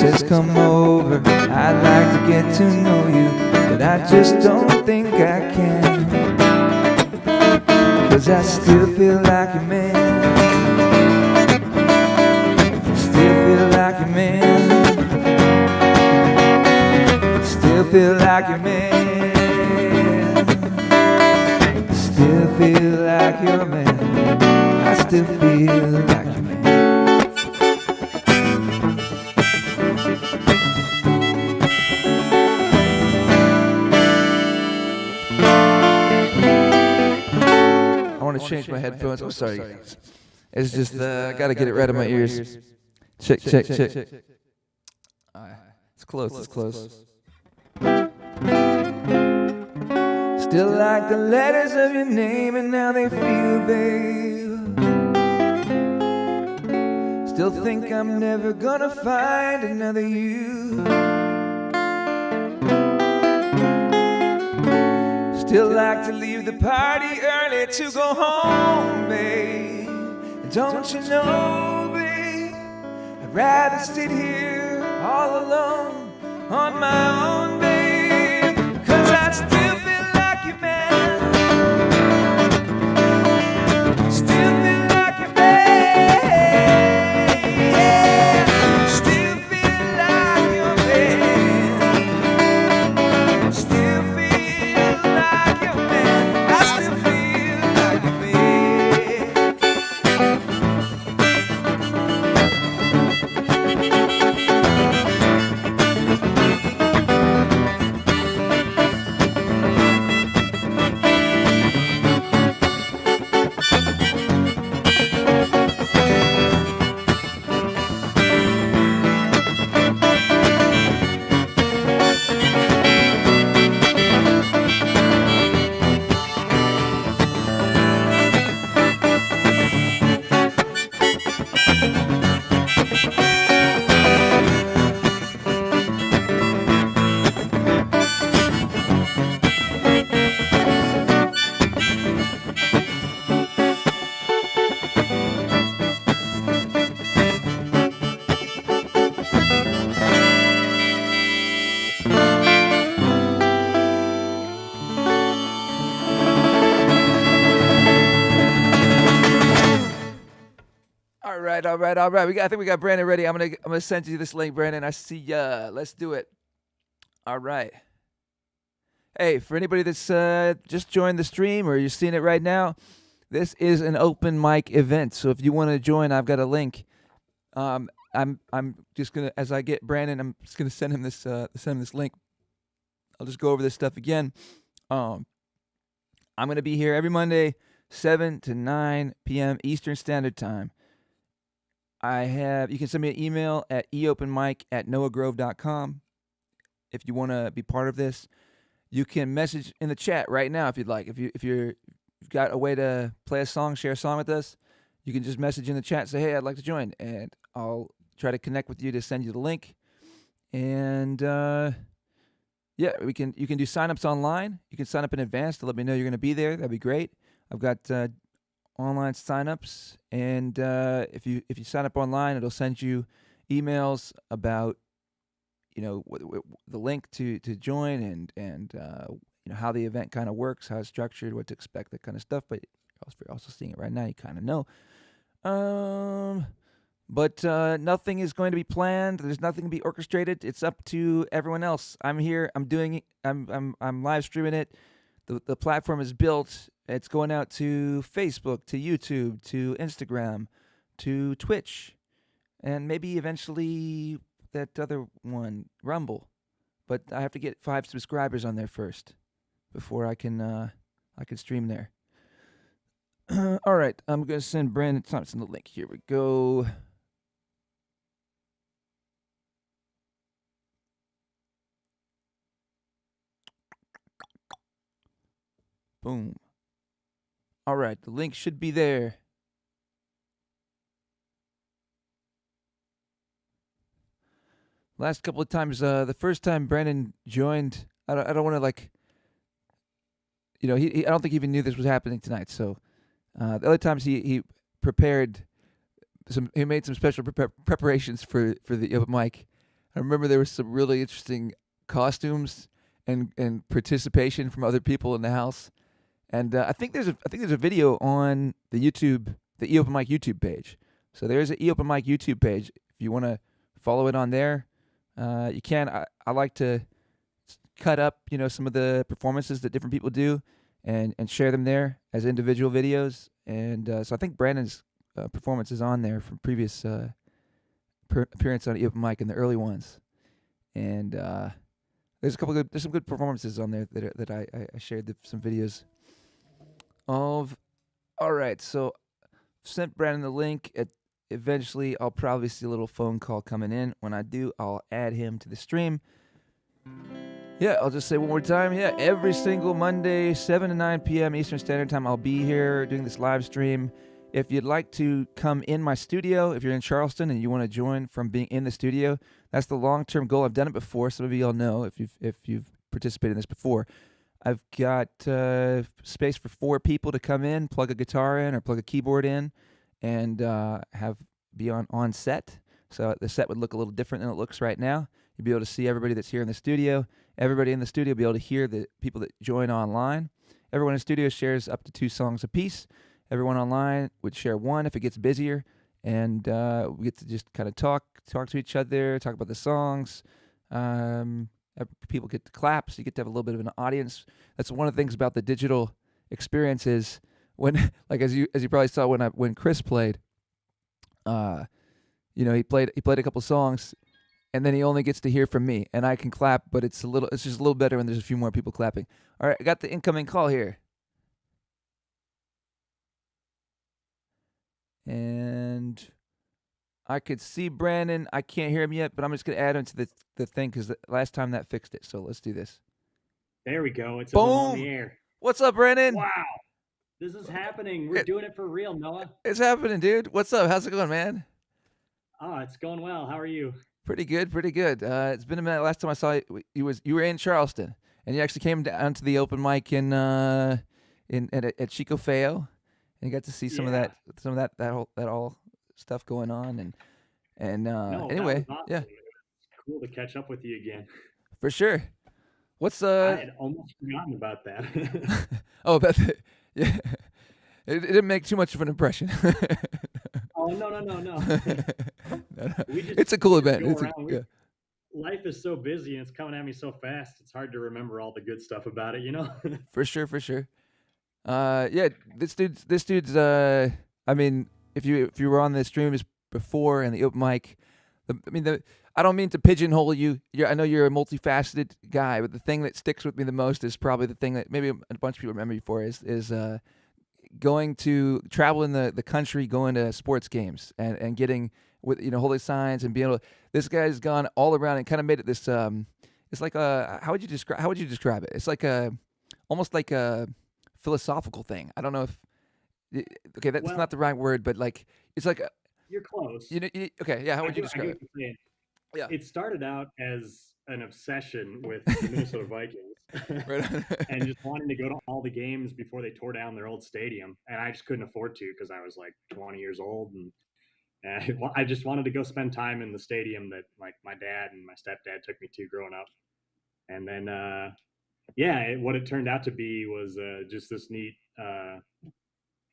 says come over, I'd like to get to know you, but I just don't think I can, 'cause I still feel like a man, still feel like a man, still feel like a man, still feel like you're a man, I still feel like a man. I want to change my headphones. I'm sorry. It's just I gotta get it right in my ears. Check. It's close. It's close. Still like the letters of your name and how they feel, babe. Still think I'm never gonna find another you. Still like to leave the party early to go home, babe. And don't you know, babe, I'd rather sit here all alone on my own, babe. 'Cause I still feel like you, man. Still feel like you, man. Still feel like you're man. Still feel like you're man. I still feel like you're man. All right. I think we got Brandon ready. I'm gonna send you this link, Brandon. I see ya. Let's do it. All right. Hey, for anybody that's just joined the stream or you're seeing it right now, this is an open mic event. So if you want to join, I've got a link. I'm just gonna, as I get Brandon, I'm just gonna send him this link. I'll just go over this stuff again. I'm gonna be here every Monday, 7 to 9 p.m. Eastern Standard Time. You can send me an email at eopenmic@noahgrove.com if you want to be part of this. You can message in the chat right now if you'd like. If you've got a way to play a song, share a song with us, you can just message in the chat, say, hey, I'd like to join, and I'll try to connect with you to send you the link. And yeah, you can do signups online. You can sign up in advance to let me know you're going to be there. That'd be great. I've got online signups, and if you sign up online, it'll send you emails about the link to join and how the event kind of works, how it's structured, what to expect, that kind of stuff. But you're also seeing it right now, you kind of know. But nothing is going to be planned. There's nothing to be orchestrated. It's up to everyone else. I'm here. I'm doing it. I'm live streaming it. The platform is built. It's going out to Facebook, to YouTube, to Instagram, to Twitch, and maybe eventually that other one, Rumble. But I have to get 5 subscribers on there first before I can stream there. All right, I'm going to send Brandon Thompson the link. Here we go. Boom. All right, the link should be there. Last couple of times, the first time Brandon joined, I don't want to I don't think he even knew this was happening tonight. So the other times he prepared he made some special preparations for the open mic. I remember there was some really interesting costumes and participation from other people in the house. And I think there's a video on the eOpen Mic YouTube page. So there's an eOpen Mic YouTube page. If you want to follow it on there, you can. I like to cut up, some of the performances that different people do, and share them there as individual videos. And so I think Brandon's performance is on there from previous appearance on eOpen Mic in the early ones. And there's some good performances on there that I shared some videos of. All right, so sent Brandon the link. Eventually, I'll probably see a little phone call coming in. When I do, I'll add him to the stream. Yeah, I'll just say one more time. Yeah, every single Monday, 7 to 9 p.m. Eastern Standard Time, I'll be here doing this live stream. If you'd like to come in my studio, if you're in Charleston and you want to join from being in the studio, that's the long-term goal. I've done it before. Some of you all know if you've participated in this before. I've got space for 4 people to come in, plug a guitar in or plug a keyboard in, and be on set. So the set would look a little different than it looks right now. You'll be able to see everybody that's here in the studio. Everybody in the studio will be able to hear the people that join online. Everyone in the studio shares up to 2 songs apiece. Everyone online would share 1 if it gets busier. And we get to just kind of talk to each other, talk about the songs. People get to clap, so you get to have a little bit of an audience. That's one of the things about the digital experience is when, like as you probably saw when Chris played, he played a couple songs, and then he only gets to hear from me, and I can clap, but it's just a little better when there's a few more people clapping. All right, I got the incoming call here, and I could see Brandon. I can't hear him yet, but I'm just gonna add him to the thing because the last time that fixed it. So let's do this. There we go. It says I'm on the Boom! air. What's up, Brandon? Wow. This is happening. We're doing it for real, Noah. It's happening, dude. What's up? How's it going, man? Oh, it's going well. How are you? Pretty good, pretty good. It's been a minute. Last time I saw you were in Charleston, and you actually came down to the open mic at Chico Feo, and you got to see some of that all stuff going on, and No, anyway, that was awesome. yeah, It's cool to catch up with you again. for sure. What's I had almost forgotten about that. oh, about the, yeah, it didn't make too much of an impression. Oh no. No. We It's a cool event. go around. Life is so busy and it's coming at me so fast. It's hard to remember all the good stuff about it, For sure. Yeah, this dude's. I mean, if you were on the streams before and the open mic, I don't mean to pigeonhole you. I know you're a multifaceted guy, but the thing that sticks with me the most is probably the thing that maybe a bunch of people remember you for is going to travel in the country, going to sports games and getting with holding signs and being able to, this guy's gone all around and kind of made it this it's like a how would you describe it? It's like almost like a philosophical thing. I don't know if okay, that's Well, not the right word, but like it's like you're close. okay, yeah, how would you I describe get it? what you're saying. Yeah. It started out as an obsession with the Minnesota Vikings Right on. and just wanting to go to all the games before they tore down their old stadium. And I just couldn't afford to because I was like 20 years old. And I just wanted to go spend time in the stadium that like my dad and my stepdad took me to growing up. And then, what it turned out to be was just this neat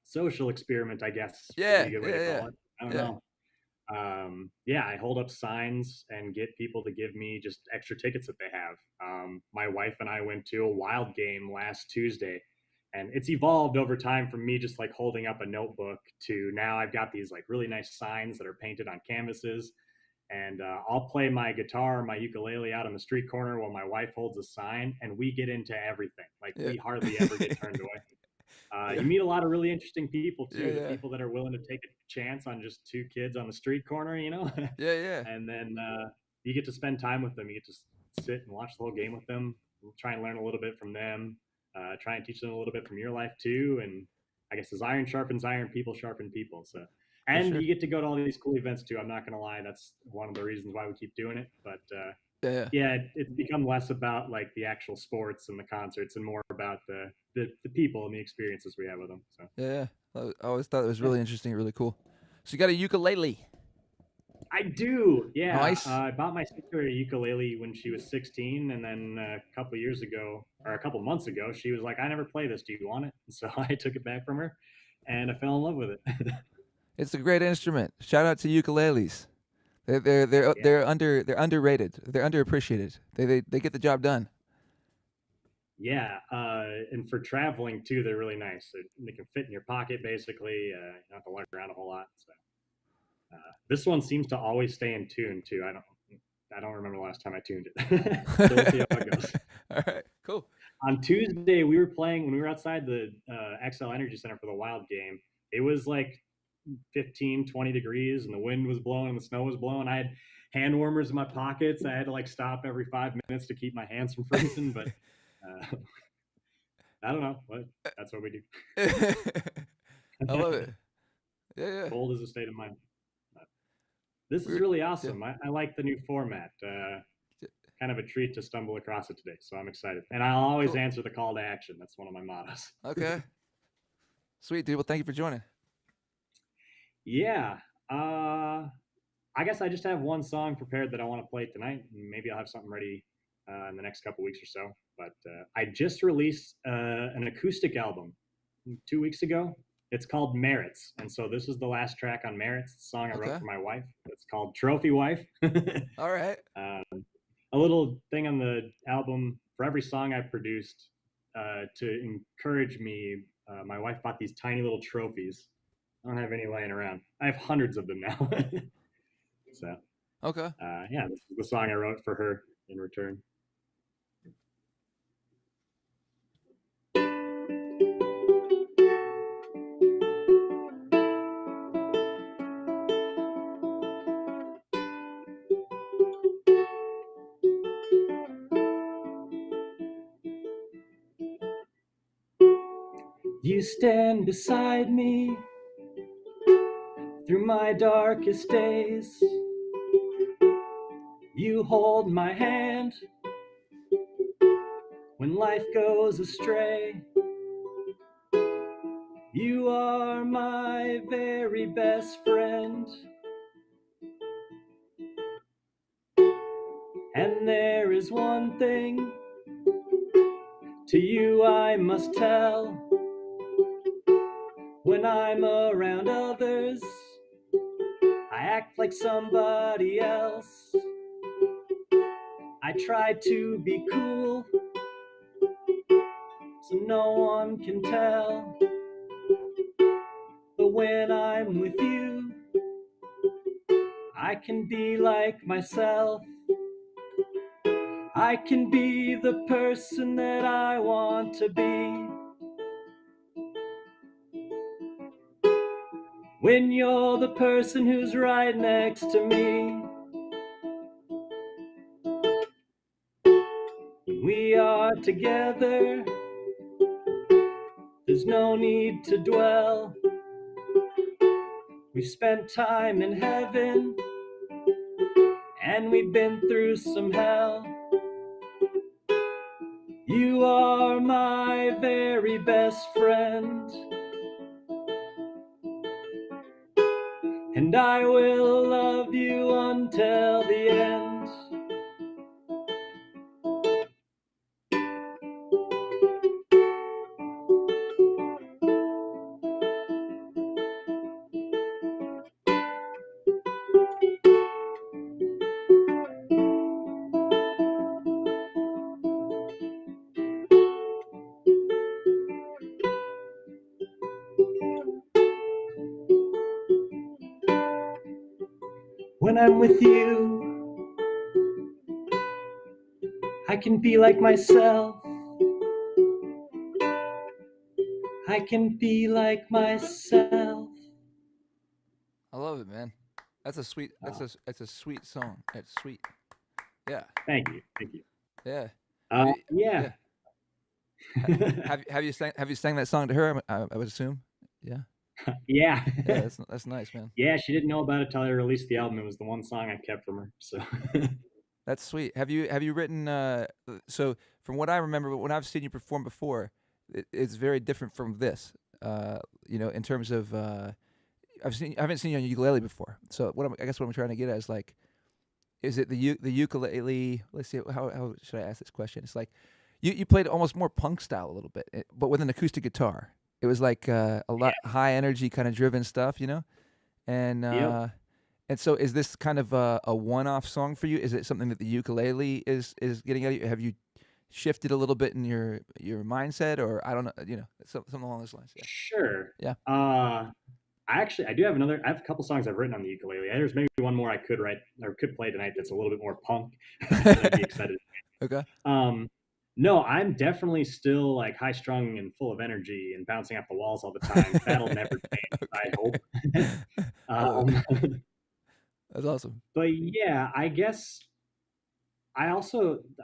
social experiment, I guess, would Yeah, be a good way yeah, to yeah. call it. I don't Yeah. know. I hold up signs and get people to give me just extra tickets that they have. My wife and I went to a Wild game last Tuesday, and it's evolved over time from me just like holding up a notebook to now I've got these like really nice signs that are painted on canvases. And I'll play my guitar, my ukulele out on the street corner while my wife holds a sign, and we get into everything. Like Yeah. we hardly ever get turned away. Yeah. You meet a lot of really interesting people too. Yeah, The yeah. people that are willing to take a chance on just 2 kids on the street corner, Yeah, yeah. and then you get to spend time with them. You get to sit and watch the whole game with them, try and learn a little bit from them, try and teach them a little bit from your life too. And I guess as iron sharpens iron, people sharpen people. So, and sure. you get to go to all these cool events too. I'm not going to lie. That's one of the reasons why we keep doing it. But it's become less about like the actual sports and the concerts and more about the people and the experiences we have with them. So Yeah. I always thought it was really interesting, really cool. So you got a ukulele. I do. Yeah. Nice. I bought my sister a ukulele when she was 16, and then a couple years ago, or a couple months ago, she was like, "I never play this. Do you want it?" And so I took it back from her, and I fell in love with it. It's a great instrument. Shout out to ukuleles. Yeah. They're underrated. They're underappreciated. They get the job done. Yeah. And for traveling too, they're really nice. They can fit in your pocket basically. You don't have to lug around a whole lot. So this one seems to always stay in tune too. I don't remember the last time I tuned it. So we'll see how it goes. All right, cool. On Tuesday, we were playing when we were outside the XL Energy Center for the Wild game. It was like 15, 20 degrees, and the wind was blowing, and the snow was blowing. I had hand warmers in my pockets. I had to like stop every 5 minutes to keep my hands from freezing. But I don't know. What that's what we do. I love it. Yeah. Cold is a state of mind. This is We're- really yeah. awesome. I like the new format. Kind of a treat to stumble across it today, so I'm excited. And I'll always Cool. answer the call to action. That's one of my mottos. Okay. Sweet, dude. Well, thank you for joining. Yeah. I guess I just have one song prepared that I want to play tonight. Maybe I'll have something ready in the next couple weeks or so. But I just released an acoustic album 2 weeks ago. It's called Merits, and so this is the last track on Merits. It's a song I Okay. wrote for my wife. It's called Trophy Wife. All right. A little thing on the album for every song I produced to encourage me. My wife bought these tiny little trophies. I don't have any laying around. I have hundreds of them now. So, Okay. yeah, this is the song I wrote for her in return. You stand beside me through my darkest days. You hold my hand when life goes astray. You are my very best friend. And there is one thing to you I must tell. When I'm around others, I act like somebody else. I try to be cool, so no one can tell. But when I'm with you, I can be like myself. I can be the person that I want to be. When you're the person who's right next to me. When we are together, there's no need to dwell. We've spent time in heaven, and we've been through some hell. You are my very best friend, and I will love you until the end. When I'm with you, I can be like myself. I can be like myself. I love it, man. That's a sweet. That's a sweet song. It's sweet. Yeah. Thank you. Yeah. Yeah. Have you sang that song to her? I would assume. Yeah. Yeah. Yeah. That's nice, man. Yeah, she didn't know about it till I released the album. It was the one song I kept from her. So That's sweet. Have you written? So from what I remember, when I've seen you perform before, it's very different from this. In terms of I haven't seen you on ukulele before. So I guess what I'm trying to get at is like, is it the ukulele? Let's see, how should I ask this question? It's like you played almost more punk style a little bit, but with an acoustic guitar. It was like a lot high energy kind of driven stuff, and Yep. and so is this kind of a one off song for you? Is it something that the ukulele is getting at you? Have you shifted a little bit in your mindset, or I don't know, something along those lines? Yeah, Sure. yeah. I do have another. I have a couple songs I've written on the ukulele. There's maybe one more I could write or could play tonight that's a little bit more punk that I'd be excited. Okay. Um, no, I'm definitely still like high strung and full of energy and bouncing off the walls all the time. That'll never change, I Okay. hope. I love it. um, That's awesome. but yeah, I guess I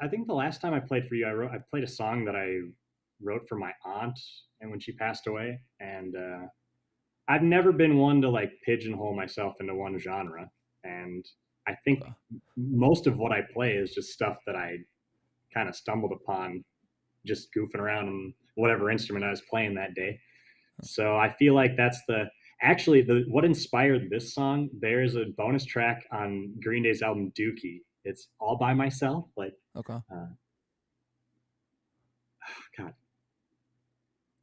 think the last time I played for you, I played a song that I wrote for my aunt and when she passed away, and I've never been one to like pigeonhole myself into one genre, and I think Okay. most of what I play is just stuff that I kind of stumbled upon just goofing around on whatever instrument I was playing that day. So I feel like that's the what inspired this song. There's a bonus track on Green Day's album Dookie. It's all by myself. Like, Okay. uh, God.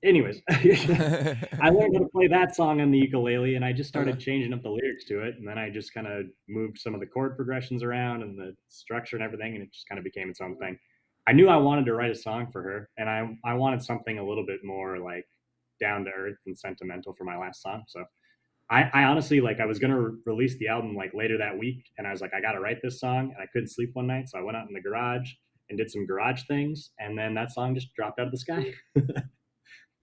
Anyways, I learned how to play that song on the ukulele, and I just started Okay. changing up the lyrics to it, and then I just kind of moved some of the chord progressions around and the structure and everything, and it just kind of became its own thing. I knew I wanted to write a song for her, and I wanted something a little bit more like down to earth and sentimental for my last song. So I honestly like I was gonna release the album like later that week, and I was like I gotta write this song, and I couldn't sleep one night, so I went out in the garage and did some garage things, and then that song just dropped out of the sky.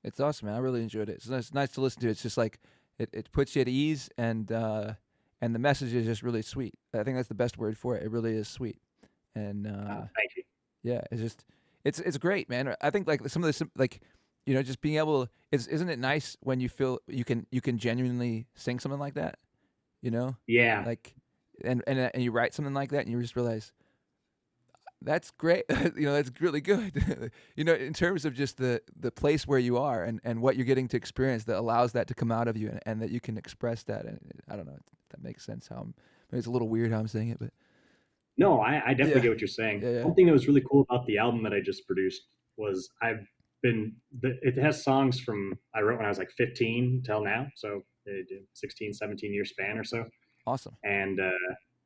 It's awesome, man. I really enjoyed it. It's nice to listen to. It's just like it puts you at ease, and the message is just really sweet. I think that's the best word for it. It really is sweet, and Thank you. yeah, it's great, man. I think like some of the like, just being able isn't it nice when you feel you can genuinely sing something like that, you know, Yeah, like and you write something like that and you just realize that's great. That's really good. In terms of just the place where you are and what you're getting to experience that allows that to come out of you and that you can express that. And I don't know if that makes sense. Maybe it's a little weird how I'm saying it, but no, I definitely yeah, get what you're saying. yeah, yeah. One thing that was really cool about the album that I just produced was it has songs from I wrote when I was like 15 till now, so 16, 17 year span or so, Awesome. and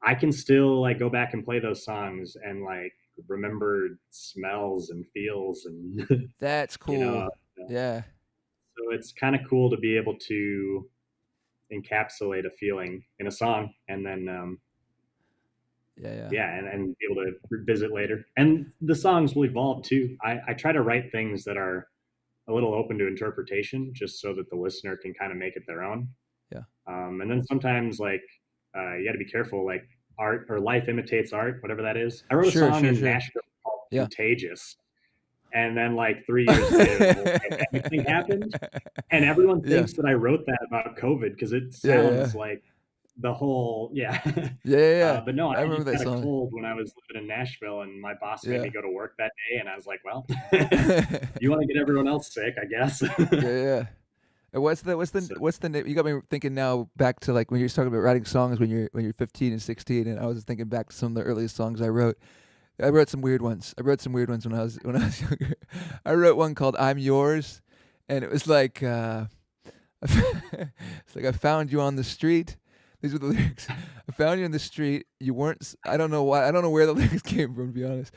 I can still like go back and play those songs and like remember smells and feels and That's you cool. know, Yeah, so it's kind of cool to be able to encapsulate a feeling in a song and then yeah, yeah. yeah, and be able to revisit later. And the songs will evolve too. I try to write things that are a little open to interpretation, just so that the listener can kind of make it their own. Yeah. And then sometimes like you got to be careful, like art or life imitates art, whatever that is. I wrote a Sure, song sure, in sure. Nashville called Yeah. "Contagious," and then like 3 years later, the whole pandemic thing happened, and everyone Yeah. thinks that I wrote that about COVID because it Yeah, yeah, sounds like the whole yeah. yeah, yeah, yeah. But no, I I remember just that got a song. cold when I was living in Nashville, and my boss made me Yeah. go to work that day, and I was like, well, Yeah, you want to get everyone else sick, I guess. yeah. And So, what's the name? You got me thinking now back to like when you're talking about writing songs when you're 15 and 16, and I was thinking back to some of the earliest songs I wrote. I wrote some weird ones. I wrote some weird ones when I was younger. I wrote one called "I'm Yours," and it was like it's like I found you on the street. These were the lyrics. I found you in the street. You weren't. I don't know why. I don't know where the lyrics came from. To be honest,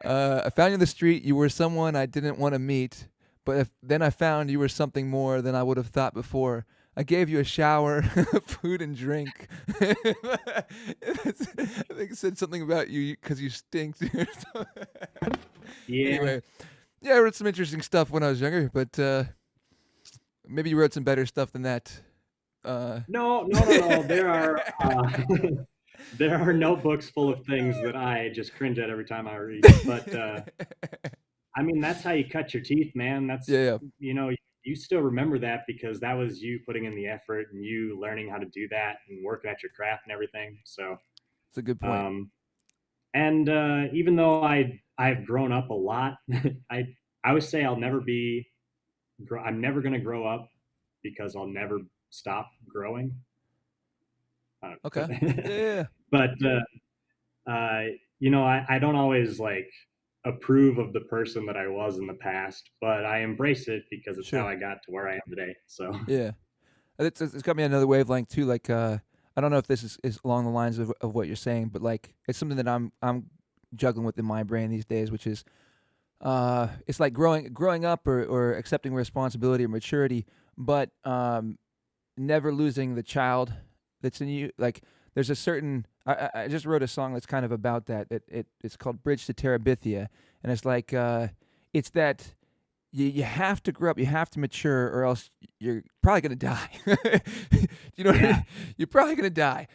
I found you in the street. You were someone I didn't want to meet, but then I found you were something more than I would have thought before. I gave you a shower, food and drink. I think it said something about you because you stink. yeah. Anyway, yeah, I wrote some interesting stuff when I was younger, but maybe you wrote some better stuff than that. No, no, no, no. There are notebooks full of things that I just cringe at every time I read. But I mean, that's how you cut your teeth, man. Yeah, yeah, You know, you still remember that because that was you putting in the effort and you learning how to do that and working at your craft and everything. So, it's a good point. um, and even though I've grown up a lot, I I always say I'm never gonna grow up because I'll never stop growing. Okay. Yeah. But uh, I don't always like approve of the person that I was in the past, but I embrace it because it's how Sure. I got to where I am today. So Yeah. It's got me another wavelength too. Like I don't know if this is along the lines of what you're saying, but like it's something that I'm juggling with in my brain these days, which is it's like growing up or accepting responsibility or maturity, but never losing the child that's in you. Like there's a certain I just wrote a song that's kind of about that. It's called Bridge to Terabithia, and it's like it's that you have to grow up, you have to mature, or else you're probably gonna die. You know, what I yeah, mean? You're probably gonna die.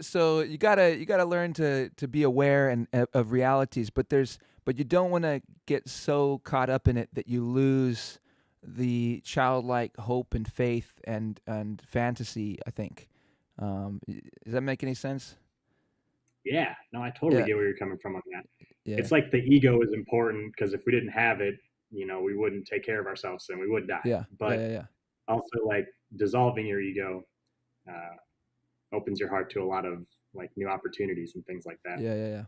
So you gotta learn to be aware and of realities. But you don't want to get so caught up in it that you lose the childlike hope and faith and fantasy. I think. Does that make any sense? yeah. No, I totally Yeah, get where you're coming from on that. yeah, It's like the ego is important because if we didn't have it, we wouldn't take care of ourselves and we would die. yeah, yeah, But yeah, yeah, also, like dissolving your ego uh, opens your heart to a lot of like new opportunities and things like that. yeah, yeah, yeah.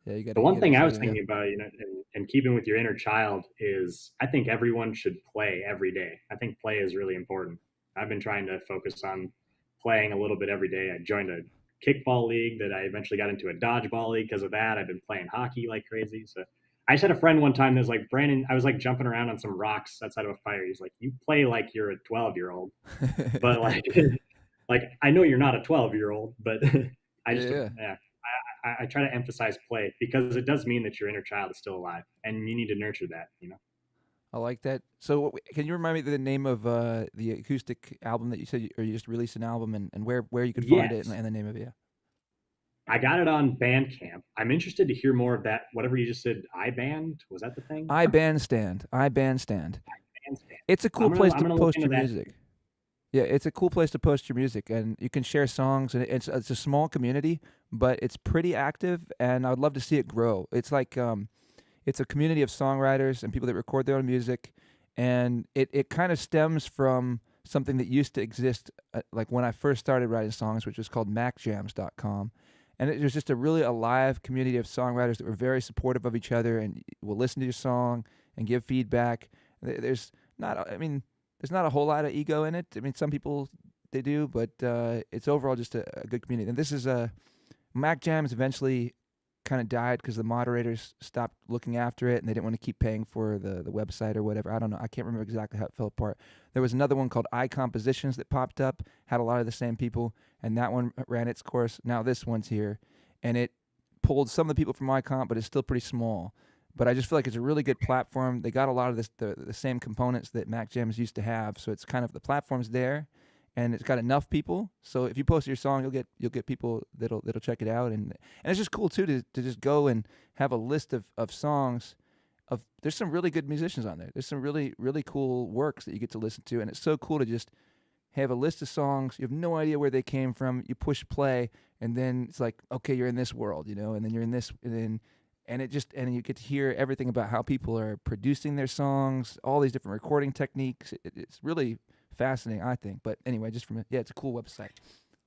Yeah, The you one gotta thing I was excited. Yeah, thinking about, and keeping with your inner child is I think everyone should play every day. I think play is really important. I've been trying to focus on playing a little bit every day. I joined a kickball league that I eventually got into a dodgeball league because of that. I've been playing hockey like crazy. So I just had a friend one time that was like, Brandon, I was like jumping around on some rocks outside of a fire. He's like, you play like you're a 12-year-old, but like, like I know you're not a 12-year-old, but I yeah, just, yeah. yeah, I try to emphasize play because it does mean that your inner child is still alive and you need to nurture that. I like that. So, can you remind me the name of the acoustic album that you said, or you just released an album, and where you could find it, Yes, and the name of it? Yeah. I got it on Bandcamp. I'm interested to hear more of that. Whatever you just said, iBand, was that the thing? iBandstand. Bandstand. It's a I'm cool gonna place I'm to gonna look post into your that. music. Yeah, it's a cool place to post your music, and you can share songs, and it's a small community, but it's pretty active, and I would love to see it grow. It's like it's a community of songwriters and people that record their own music, and it kind of stems from something that used to exist like when I first started writing songs, which was called macjams.com. And it was just a really alive community of songwriters that were very supportive of each other and will listen to your song and give feedback. There's not, I mean, there's not a whole lot of ego in it. I mean, some people they do, but it's overall just a good community. And this is a Mac Jams eventually kind of died because the moderators stopped looking after it and they didn't want to keep paying for the website or whatever. I don't know. I can't remember exactly how it fell apart. There was another one called iCompositions that popped up, had a lot of the same people, and that one ran its course. Now this one's here, and it pulled some of the people from iComp, but it's still pretty small. But I just feel like it's a really good platform. They got a lot of the same components that Mac Jams used to have, so it's kind of the platform's there, and it's got enough people. So if you post your song, you'll get people that'll check it out, and it's just cool too to just go and have a list of songs. There's some really good musicians on there. There's some really really cool works that you get to listen to, and it's so cool to just have a list of songs. You have no idea where they came from. You push play, and then it's like, okay, you're in this world, and then you're in this, and you get to hear everything about how people are producing their songs, all these different recording techniques. It's really fascinating, I think. But anyway, it's a cool website.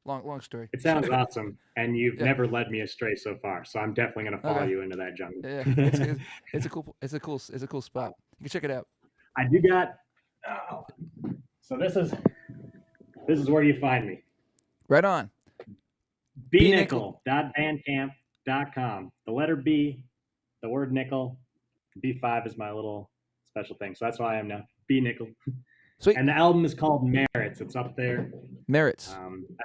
Long story. It sounds awesome, and you've Yeah. never led me astray so far. So I'm definitely gonna follow Okay. you into that jungle. Yeah. It's a cool spot. You can check it out. I do got. Oh, so this is where you find me. Right on. bnickel.bandcamp.com. The letter B, the word nickel. B5 is my little special thing. So that's why I am now. B nickel. Sweet. And the album is called Merits. It's up there. Merits. I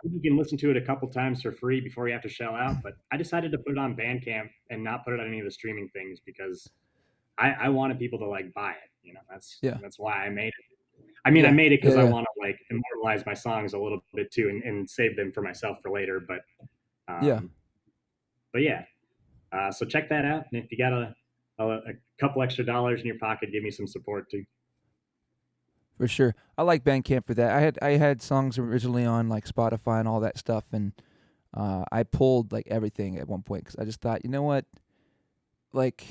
think you can listen to it a couple times for free before you have to shell out. But I decided to put it on Bandcamp and not put it on any of the streaming things because I wanted people to like buy it. That's why I made it. I mean, I made it because I want to like immortalize my songs a little bit too and save them for myself for later. But but yeah. So check that out, and if you got a couple extra dollars in your pocket, give me some support too. For sure. I like Bandcamp for that. I had songs originally on like Spotify and all that stuff, and I pulled like everything at one point because I just thought, you know what, like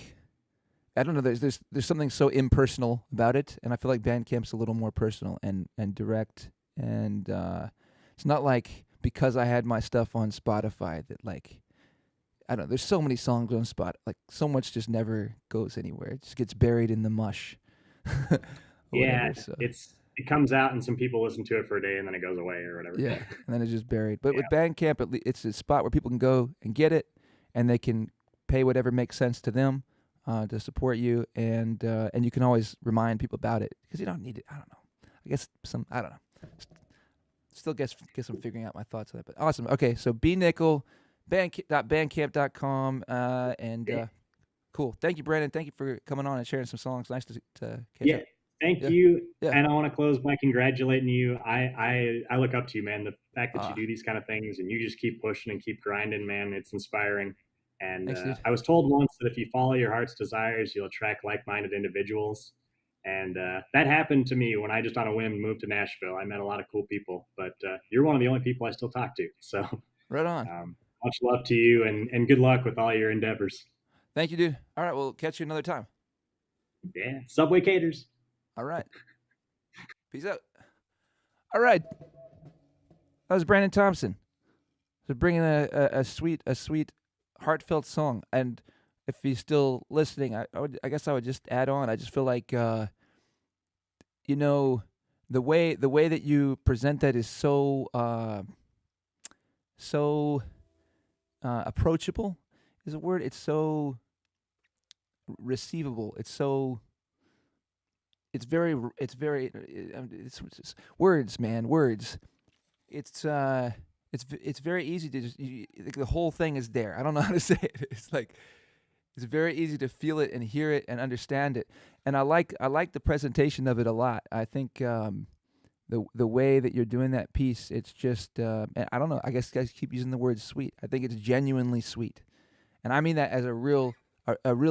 I don't know, there's something so impersonal about it, and I feel like Bandcamp's a little more personal and direct, and it's not like because I had my stuff on Spotify that like I don't know. There's so many songs on Spot. Like so much just never goes anywhere. It just gets buried in the mush, or Yeah, whatever. So it comes out and some people listen to it for a day and then it goes away or whatever. yeah, and then it's just buried. But Yeah. with Bandcamp, it's a spot where people can go and get it, and they can pay whatever makes sense to them to support you, and you can always remind people about it because you don't need it. I don't know. I guess I don't know. Still guess I'm figuring out my thoughts on that. But awesome. Okay, so B Nickel, bandcamp.com, and cool. Thank you, Brandon. Thank you for coming on and sharing some songs. Nice to catch Yeah. up. Thank Yeah. you. Yeah. And I want to close by congratulating you. I look up to you, man. The fact that you Ah. do these kind of things and you just keep pushing and keep grinding, man, it's inspiring. And Thanks, dude. I was told once that if you follow your heart's desires, you'll attract like-minded individuals. And that happened to me when I just on a whim moved to Nashville. I met a lot of cool people, but you're one of the only people I still talk to. So Right on. much love to you and good luck with all your endeavors. Thank you, dude. All right, we'll catch you another time. Yeah. Subway caters. All right. Peace out. All right. That was Brandon Thompson. So bringing a sweet, heartfelt song. And if he's still listening, I guess I would just add on. I just feel like, you know, the way that you present that is so approachable. Is a word. It's so receivable. It's very it's words, man, words. It's very easy to just like the whole thing is there. I don't know how to say it. It's like it's very easy to feel it and hear it and understand it. And I like the presentation of it a lot. I think the way that you're doing that piece, it's just I don't know. I guess guys keep using the word sweet. I think it's genuinely sweet, and I mean that as a real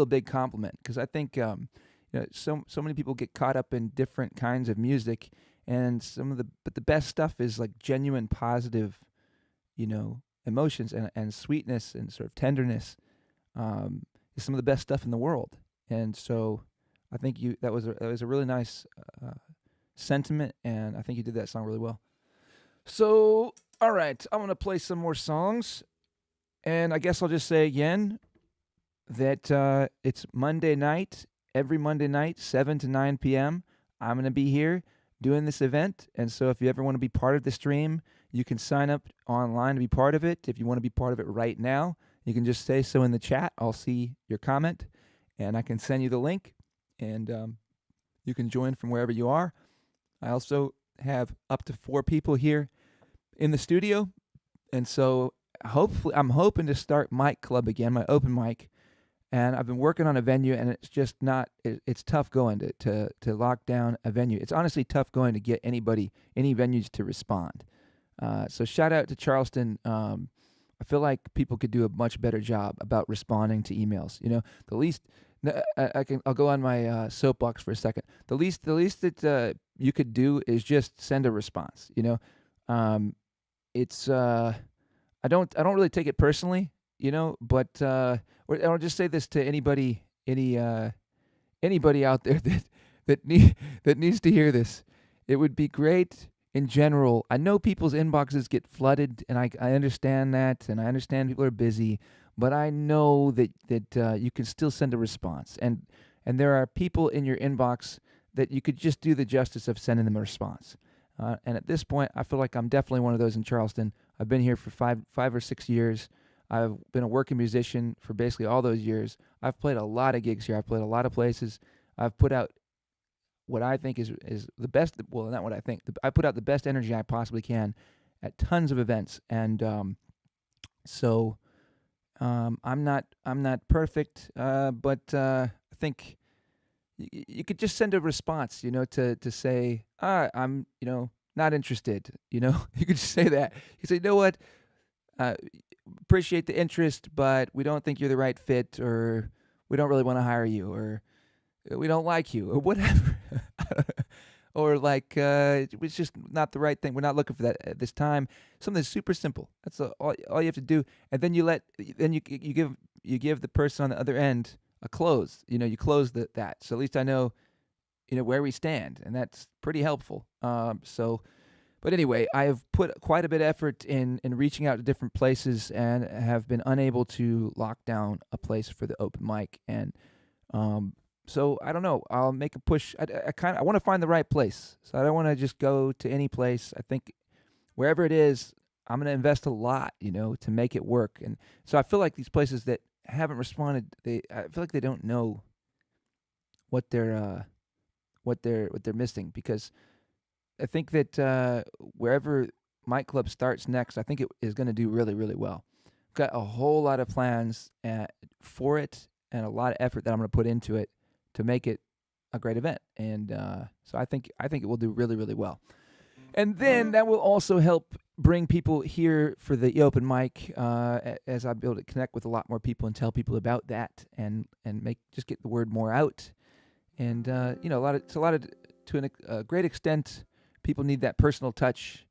big compliment because I think so many people get caught up in different kinds of music, and but the best stuff is like genuine positive, emotions and sweetness and sort of tenderness is some of the best stuff in the world. And so I think that was a really nice sentiment, and I think you did that song really well. So all right, I'm gonna play some more songs, and I guess I'll just say again that it's Monday night. Every Monday night, 7 to 9 p.m., I'm going to be here doing this event. And so if you ever want to be part of the stream, you can sign up online to be part of it. If you want to be part of it right now, you can just say so in the chat. I'll see your comment, and I can send you the link, and you can join from wherever you are. I also have up to 4 people here in the studio. And so hopefully, I'm hoping to start Mic Club again, my open mic. And I've been working on a venue, and it's just not. It's tough going to lock down a venue. It's honestly tough going to get any venues to respond. So shout out to Charleston. I feel like people could do a much better job about responding to emails. The least I'll go on my soapbox for a second. The least that you could do is just send a response. It's I don't really take it personally. But I'll just say this to anybody out there that needs to hear this. It would be great in general. I know people's inboxes get flooded, and I understand that, and I understand people are busy, but I know that you can still send a response, and there are people in your inbox that you could just do the justice of sending them a response. And at this point, I feel like I'm definitely one of those in Charleston. I've been here for five or 6 years. I've been a working musician for basically all those years. I've played a lot of gigs here. I've played a lot of places. I've put out what I think is the best. Well, not what I think. I put out the best energy I possibly can at tons of events, and so I'm not perfect, but I think you could just send a response, to say I'm not interested. You could just say that. You say, what. Appreciate the interest, but we don't think you're the right fit, or we don't really want to hire you, or we don't like you, or whatever. Or like it's just not the right thing. We're not looking for that at this time. Something super simple. That's all you have to do, and then you give the person on the other end a close. You close that. So at least I know where we stand, and that's pretty helpful. So But anyway, I have put quite a bit of effort in reaching out to different places and have been unable to lock down a place for the open mic. And so I don't know. I'll make a push. I want to find the right place. So I don't want to just go to any place. I think wherever it is, I'm going to invest a lot, to make it work. And so I feel like these places that haven't responded, I feel like they don't know what they're missing, because I think that wherever Mic Club starts next, I think it is going to do really, really well. Got a whole lot of plans for it and a lot of effort that I'm going to put into it to make it a great event. And so I think it will do really, really well. And then that will also help bring people here for the open mic as I be able to connect with a lot more people and tell people about that and get the word more out. And to a great extent, people need that personal touch.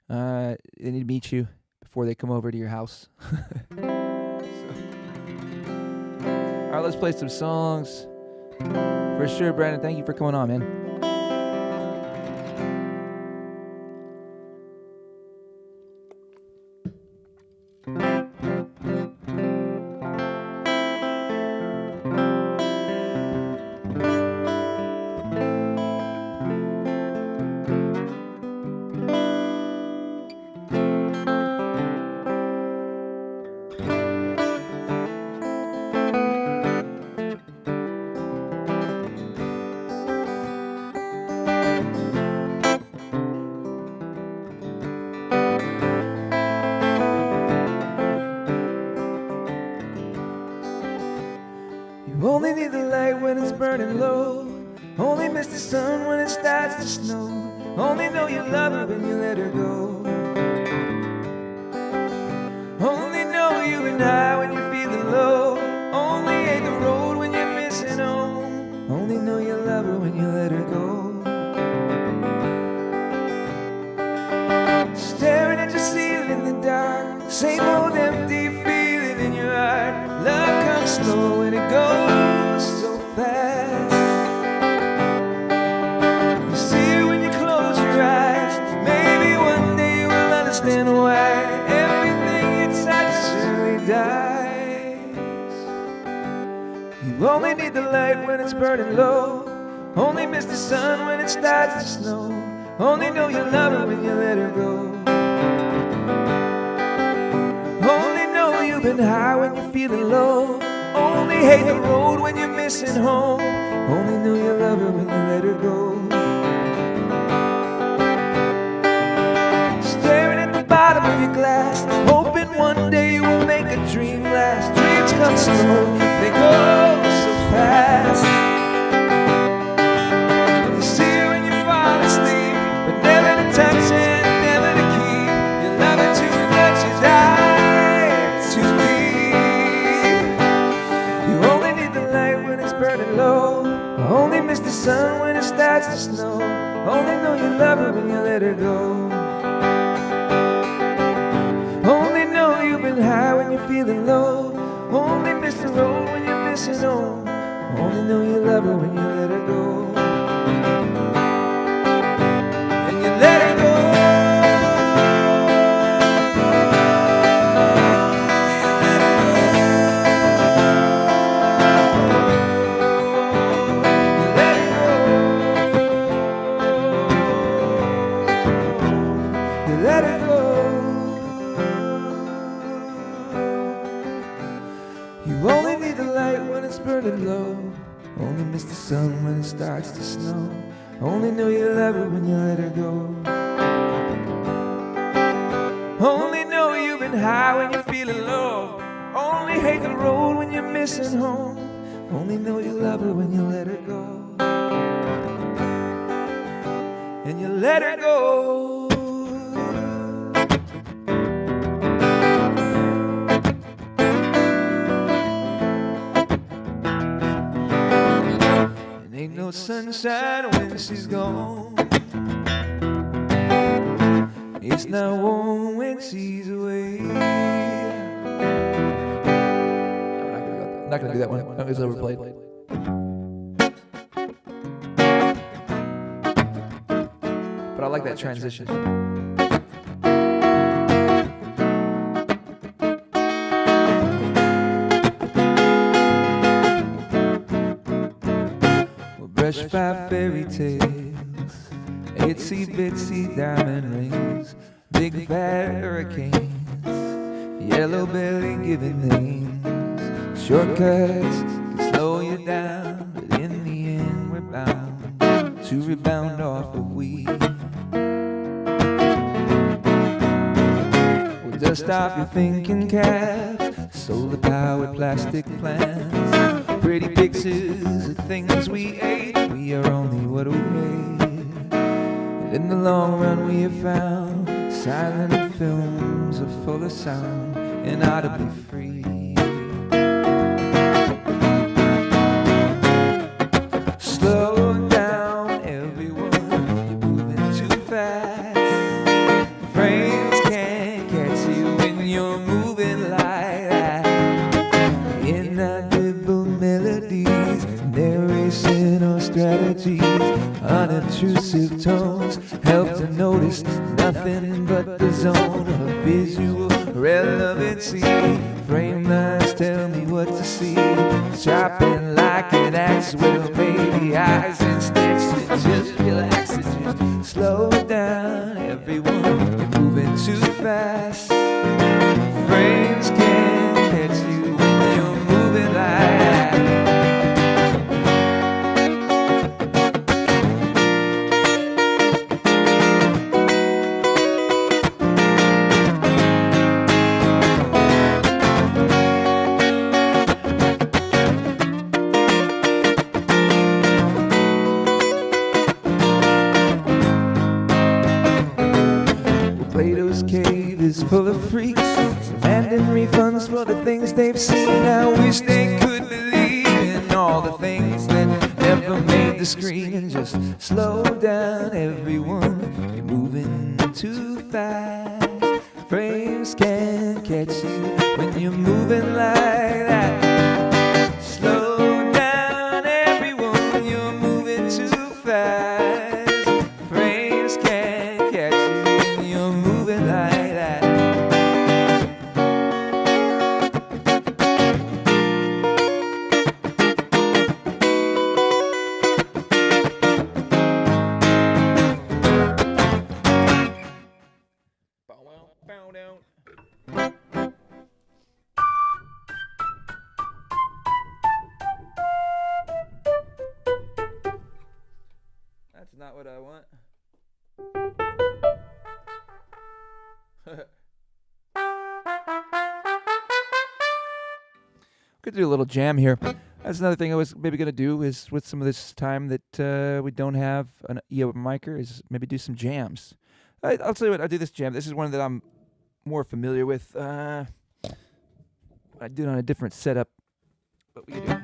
They need to meet you before they come over to your house. All right, let's play some songs. For sure, Brandon, thank you for coming on, man. Only need the light when it's burning low. Only miss the sun when it starts to snow. Only know you love her when you let her go. Only know you've been high when you're feeling low. Only hate the road when you're missing home. Only know you love her when you let her go. Staring at your ceiling in the dark, same old empty feeling in your heart. Love comes slow and it goes so fast. You see it when you close your eyes. Maybe one day you will understand why everything you touch surely dies. You only need the light when it's burning low. Only miss the sun when it starts to snow. Only know you love her when you let her go. Only know you've been high when you're feeling low. Only hate the road when you're missing home. Only know you love her when you let her go. Staring at the bottom of your glass, hoping one day you will make a dream last. Dreams come slow, they go so fast. You see her when you fall asleep, but never to touch and never to keep. You love her too much, you dive too deep. You only need the light when it's burning low. Only miss the sun when it starts to snow. Only know you love her when you let her go. Only know you've been high when you're feeling low. Only miss the road when you're missing home. Only know you love her when you let her go. And you let her go. Let her go. You only need the light when it's burning low. Only miss the sun when it starts to snow. Only know you love her when you let her go. Only know you've been high when you're feeling low. Only hate the road when you're missing home. Only know you love her when you let her go. And you let her go. Ain't no sunshine when she's gone. It's not warm when she's away. I'm not gonna do that one. That was overplayed. But I like that transition. Fresh by fairy tales, itsy bitsy diamond rings, big fat hurricanes, yellow belly giving names. Shortcuts can slow you down, but in the end we're bound to rebound off of weed. We'll dust off your thinking caps, solar powered plastic plants, pretty pictures of things we ate. We are only what we hate. And in the long run we have found silent films are full of sound, inaudibly free. Slow down, everyone, you're moving too fast. Frames can't catch you when you're moving like that. Inaudible melodies, narration or strategies, unobtrusive tones help to notice nothing but the zone of visual relevancy. Frame lines tell me what to see, chopping like an axe will, maybe eyes instead should just relax and just slow down, everyone, you're moving too fast. Frames can't catch you when you're moving like that. Plato's cave is full of freaks, demanding refunds for the things they've seen. I wish they could believe in all the things that never made the screen. And just slow down, everyone, you're moving too fast. Frames can't catch you when you're moving like that. Slow down, everyone, you're moving too fast. Frames can't catch you when you're moving like that. Bow down. That's not what I want. Could do a little jam here. That's another thing I was maybe gonna do is with some of this time that we don't have an eOM micer is maybe do some jams. I'll tell you what, I'll do this jam. This is one that I'm more familiar with. I do it on a different setup, but we can do.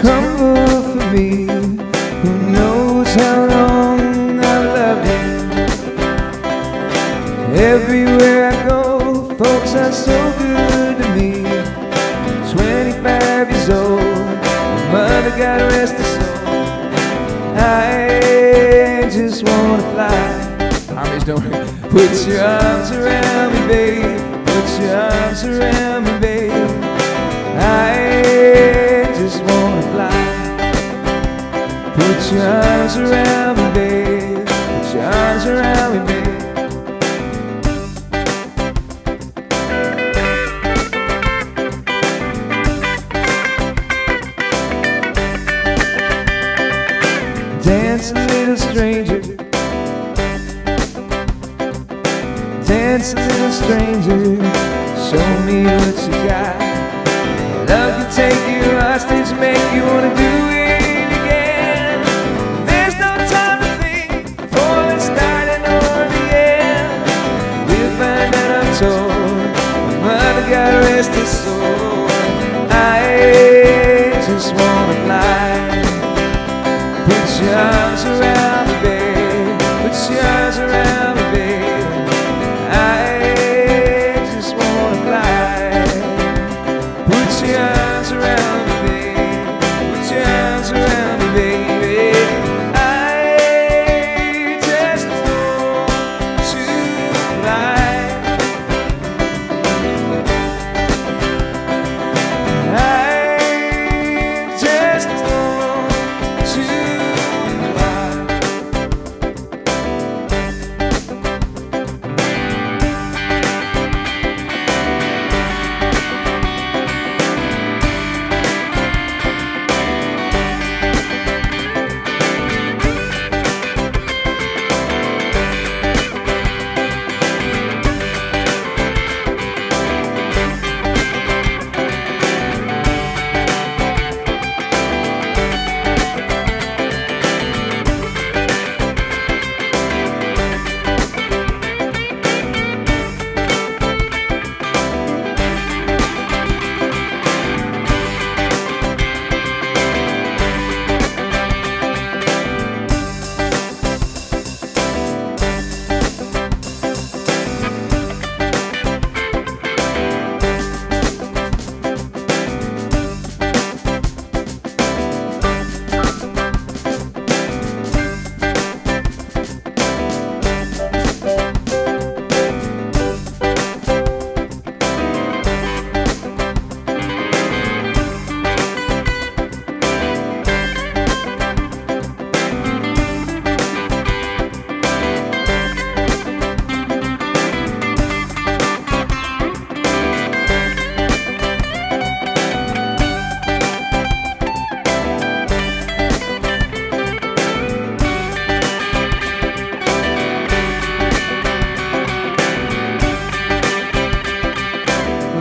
crumble for me. Who knows how long I've loved you? Everywhere I go, folks are so good to me. 25 years old, my mother, God rest her soul. I just wanna fly. I'm just doing it. Put your arms around me, babe. Put your arms around me, babe. I just wanna fly. Put your arms around me, babe. Put your arms around me, babe. Dance, little stranger. Dance, little stranger. Show me what you got. Love can take you hostage, make you wanna do it again. There's no time to think before it's starting or the end. We'll find out, I'm told. My mother, God rest her soul. I just wanna fly. Put your arms around me, babe. Put your arms around me, babe. I just wanna fly. Put your arms around me, babe. Put your arms around me, baby. I just want to fly. I just want to fly.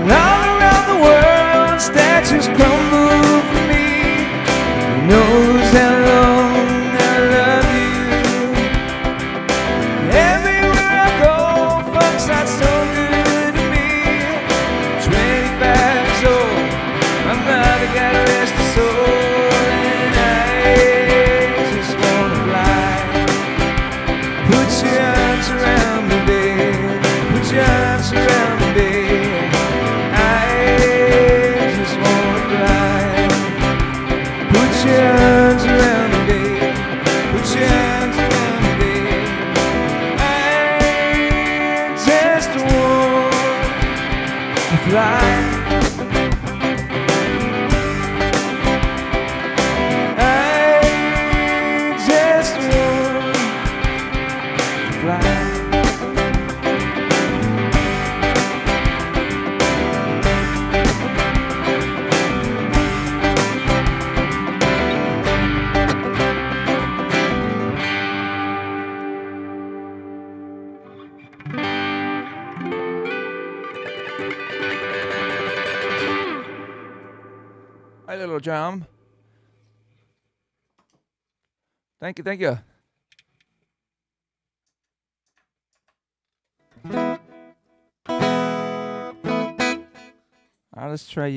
All around the world, statues crumble for me. Who knows how long I love you? Everywhere I go, folks are so good to me. 25 years old, my mother, God rest her soul. And I just wanna fly. Put your arms around me, babe. Put your arms around me, babe. Put your arms around me, babe. Put your arms around me, babe. I just want to fly. I just want to fly. Hi, little Jam. Thank you, thank you. Let's try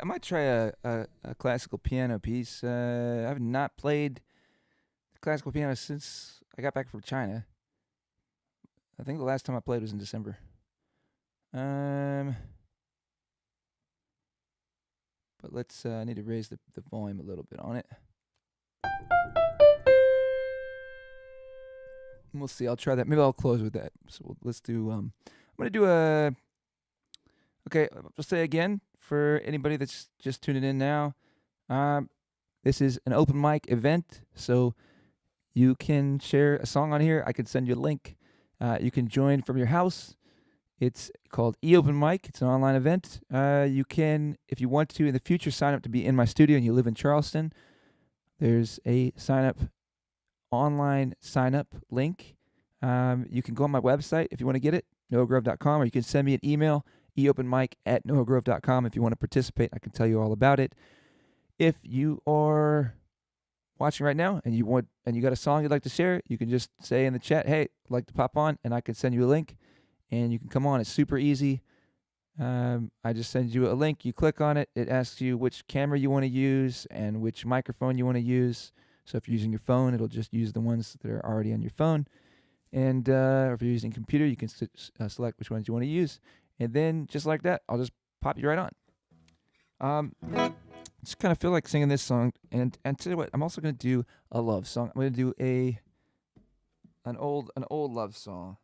might try a classical piano piece. I've not played classical piano since I got back from China. I think the last time I played was in December. But let's. I need to raise the volume a little bit on it. We'll see. I'll try that. Maybe I'll close with that. So let's do. I'm gonna do a. Okay, I'll say again for anybody that's just tuning in now. This is an open mic event, so you can share a song on here. I can send you a link. You can join from your house. It's called eOpen Mic. It's an online event. You can, if you want to, in the future, sign up to be in my studio and you live in Charleston. There's a online sign up link. You can go on my website if you want to get it, noahgrove.com, or you can send me an email, eopenmic@noahgrove.com. If you want to participate, I can tell you all about it. If you are watching right now and you got a song you'd like to share, you can just say in the chat, hey, I'd like to pop on, and I can send you a link and you can come on. It's super easy. I just send you a link, you click on it, it asks you which camera you want to use and which microphone you want to use. So if you're using your phone, it'll just use the ones that are already on your phone. And if you're using a computer, you can select which ones you want to use. And then just like that, I'll just pop you right on. Just kind of feel like singing this song. And tell you what, I'm also going to do a love song. I'm going to do an old love song.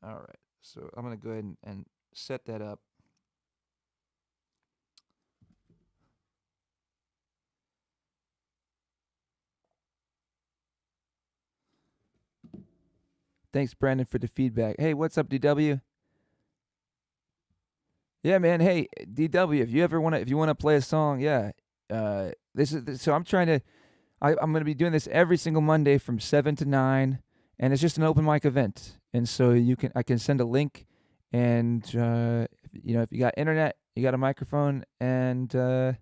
All right. So I'm going to go ahead and set that up. Thanks, Brandon, for the feedback. Hey, what's up, DW? Yeah, man. Hey, DW, if you want to play a song, yeah. So I'm trying to. I'm going to be doing this every single Monday from 7 to 9, and it's just an open mic event. And so I can send a link, and if you got internet, you got a microphone, and a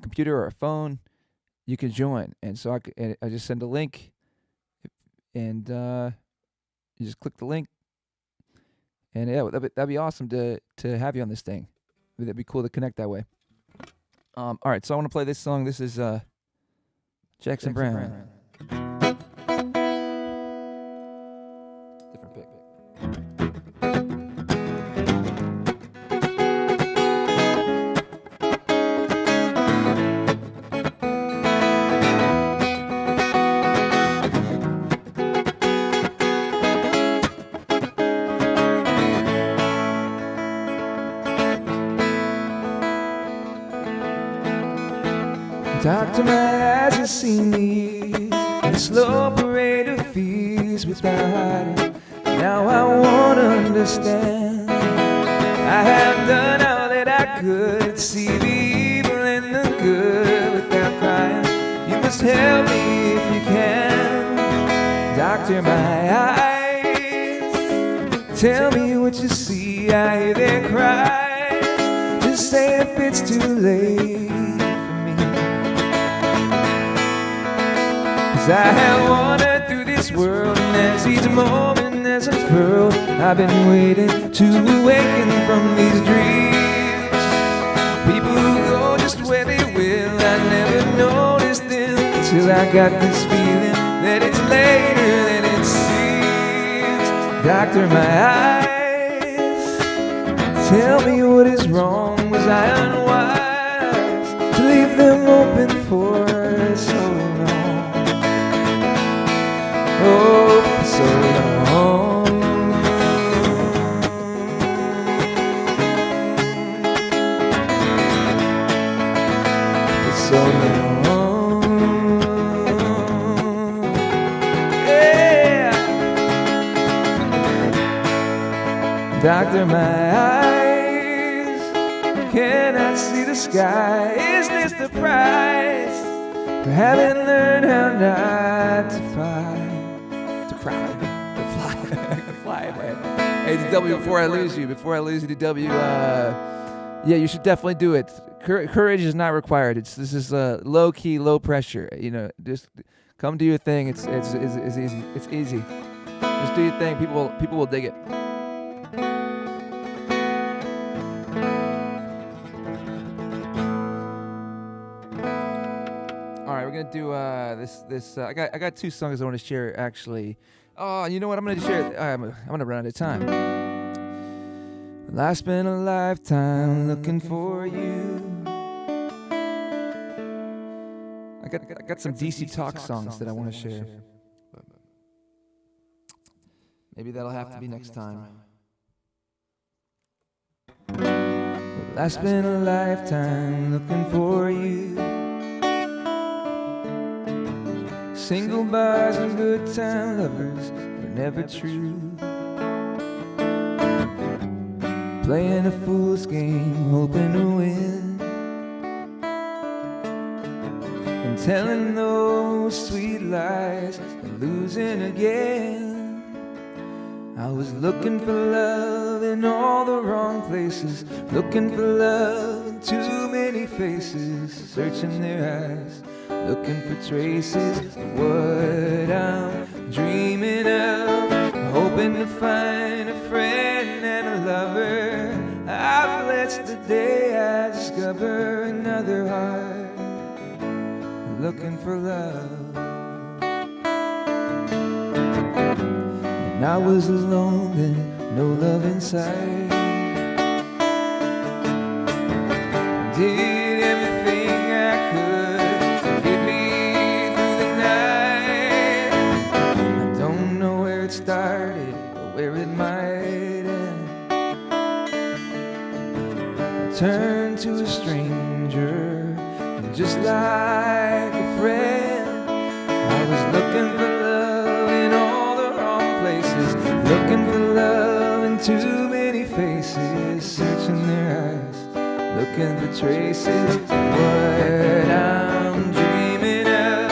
computer or a phone, you can join. And so I just send a link. And you just click the link, and yeah, that'd be awesome to have you on this thing. That'd be cool to connect that way. All right, so I want to play this song. This is Jackson Brown. Different pick. Doctor, my eyes have seen these, the slow parade of fears without hiding. Now I want to understand. I have done all that I could, see the evil and the good without crying. You must help me if you can. Doctor, my eyes, tell me what you see. I hear their cries. Just say if it's too late. I have wandered through this world, and as each moment has unfurled, I've been waiting to awaken from these dreams. People who go just where they will, I never noticed them until I got this feeling that it's later than it seems. Doctor, my eyes, tell me what is wrong. Was I unwise to leave them open for so long? Oh, for so long. For so long. Yeah. Doctor, my eyes cannot see the sky. Is this the price for having learned how not to fly? Fly, man. Hey, DW, before I lose you, DW, yeah, you should definitely do it. Courage is not required. This is low key, low pressure. Just come do your thing. It's easy. It's easy. Just do your thing. People will dig it. All right, we're gonna do this. I got two songs I want to share actually. Oh, you know what? I'm gonna share. I'm gonna run out of time. Well, I spent a lifetime looking for you. I got some DC Talk songs that I want to share. Maybe that'll have to be next time. Well, I spent a lifetime looking for you. Single bars and good time lovers were never true. Playing a fool's game, hoping to win, and telling those sweet lies and losing again. I was looking for love in all the wrong places, looking for love in too many faces, searching their eyes, looking for traces of what I'm dreaming of, hoping to find a friend and a lover. I've blessed the day I discover another heart looking for love. And I was alone and no love inside. Did everything I could to get me through the night. I don't know where it started or where it might end. I turned to a stranger, and just like a friend, I was looking for love in all the wrong places, looking for love in too many faces, searching their eyes, looking for traces of what I'm dreaming of,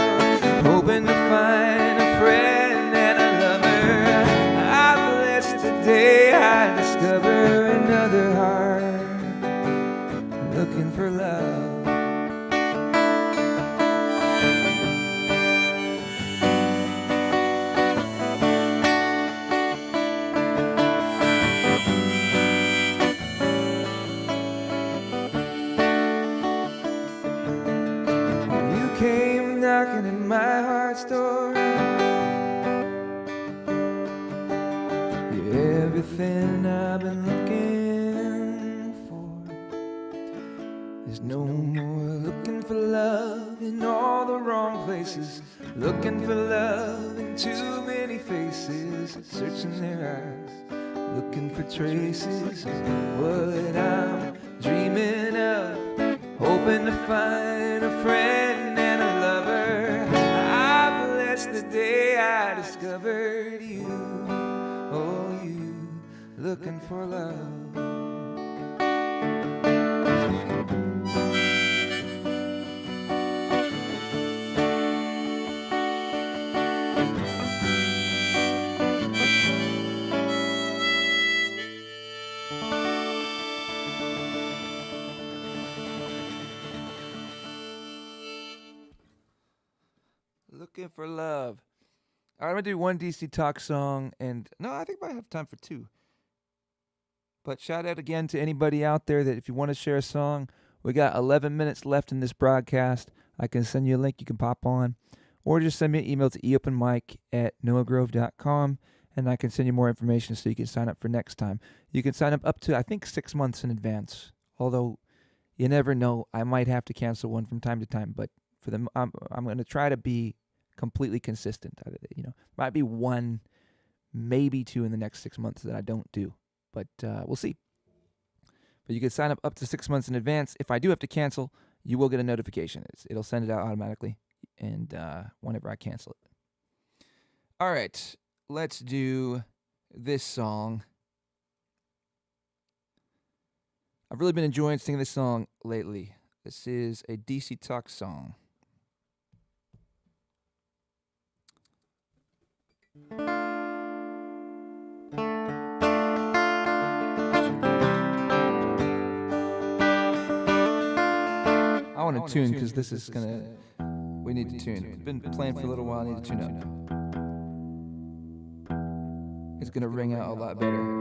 hoping to find a friend and a lover. I bless the day I discover another heart looking for love. Came knocking at my heart's door. You're everything I've been looking for. There's no more looking for love in all the wrong places, looking for love in too many faces, searching their eyes, looking for traces of what I'm dreaming of, hoping to find a friend. The day I discovered you, oh, you looking for love. Looking for love. All right, I'm going to do one DC Talk song, and no, I think I might have time for two. But shout out again to anybody out there that if you want to share a song, we got 11 minutes left in this broadcast. I can send you a link you can pop on, or just send me an email to eopenmic@noahgrove.com, and I can send you more information so you can sign up for next time. You can sign up to, I think, 6 months in advance, although you never know. I might have to cancel one from time to time, but for them, I'm going to try to be completely consistent. Might be one, maybe two in the next 6 months that I don't do, but we'll see. But you can sign up to 6 months in advance. If I do have to cancel, you will get a notification. It'll send it out automatically, and whenever I cancel it. All right, let's do this song. I've really been enjoying singing this song lately. This is a DC Talk song. I want to tune because this is we need to tune. We've been playing for a little while. I need to tune up. it's gonna ring out a lot better.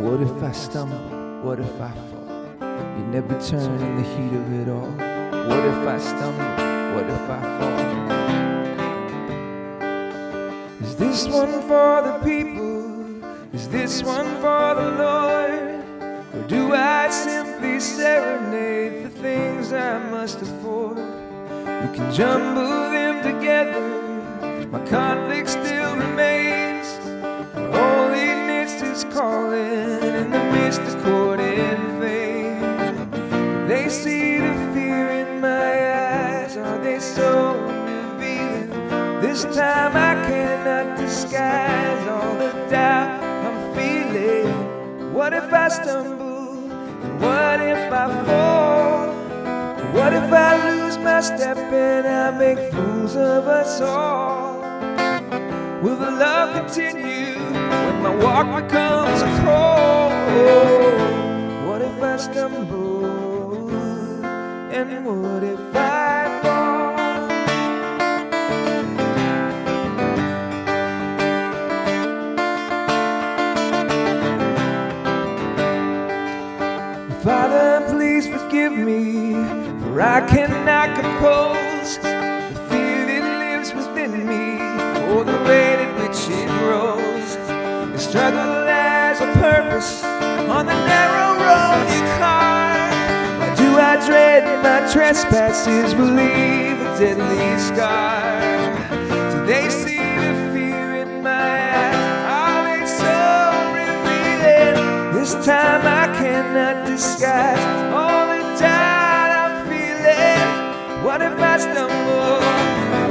What if I stumble? What if I fall? You never turn in the heat of it all. What if I stumble? What if I fall? Is this one for the people? Is this one for the Lord? Or do I simply serenade the things I must afford? You can jumble them together, my conflict still remains. Holiness is calling in the midst of court and fame. They see the fear in my eyes, are they so revealing? This time I cannot disguise all the doubt I'm feeling. What if I stumble? And what if I fall? What if I lose my step and I make fools of us all? Will the love continue when my walk becomes a crawl? What if I stumble? And what if I fall? Father, please forgive me, for I cannot compose the fear that lives within me, or the rate at which it grows. The struggle has a purpose on the narrow road you carve. Why do I dread my trespasses will leave a deadly scar? Do they see the fear in my eyes? Are they so revealing? This time I cannot disguise all the doubt I'm feeling. What if I stumble?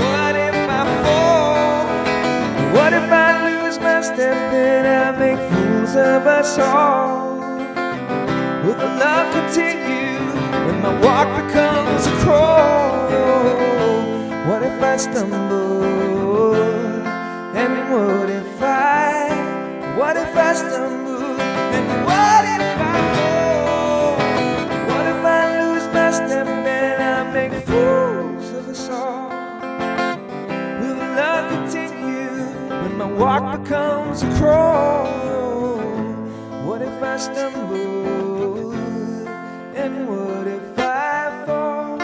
What if I fall? What if I lose my step and I make fools of us all? Will the love continue when my walk becomes a crawl? What if I stumble? And what if I stumble? And what if I fall? What if I lose my step and I make fools of us all? Will the love continue when my walk becomes a crawl? What if I stumble? And what if I fall?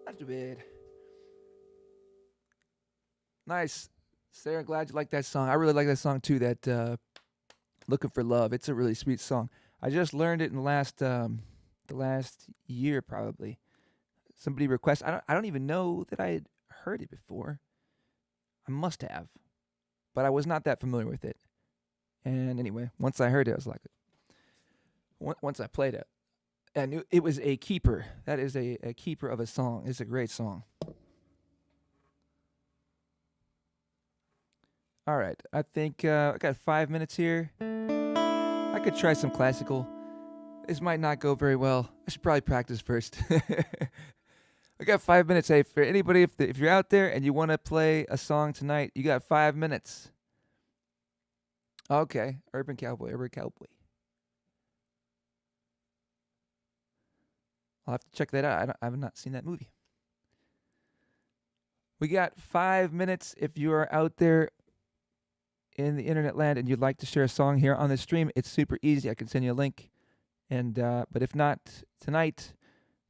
Not too bad. Nice. Sarah, glad you like that song. I really like that song too, that Looking for Love. It's a really sweet song. I just learned it in the last year probably. Somebody requested. I don't even know that I had heard it before. I must have. But I was not that familiar with it. And anyway, once I heard it, I was like, once I played it, I knew it was a keeper. That is a keeper of a song. It's a great song. All right, I think I got 5 minutes here. I could try some classical. This might not go very well. I should probably practice first. I got 5 minutes. Hey, for anybody, if you're out there and you want to play a song tonight, you got 5 minutes. Okay, Urban Cowboy. I'll have to check that out. I have not seen that movie. We got 5 minutes. If you are out there in the internet land and you'd like to share a song here on the stream, it's super easy. I can send you a link. And but if not tonight,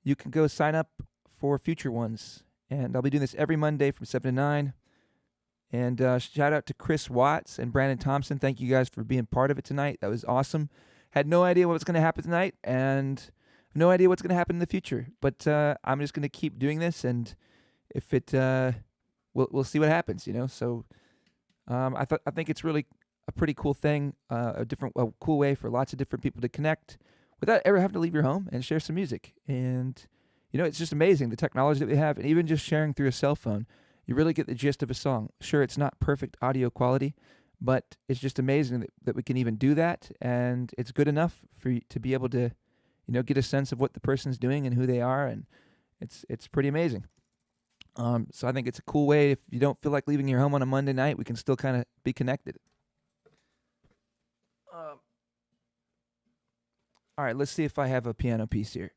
you can go sign up for future ones. And I'll be doing this every Monday from 7 to 9. And shout out to Chris Watts and Brandon Thompson. Thank you guys for being part of it tonight. That was awesome. Had no idea what was going to happen tonight, and no idea what's going to happen in the future. But I'm just going to keep doing this, and if it, we'll see what happens. So I think it's really a pretty cool thing, a cool way for lots of different people to connect without ever having to leave your home and share some music. And it's just amazing the technology that we have, and even just sharing through a cell phone. You really get the gist of a song. Sure, it's not perfect audio quality, but it's just amazing that we can even do that, and it's good enough for you to be able to, get a sense of what the person's doing and who they are, and it's pretty amazing. So I think it's a cool way. If you don't feel like leaving your home on a Monday night, we can still kind of be connected. All right, let's see if I have a piano piece here.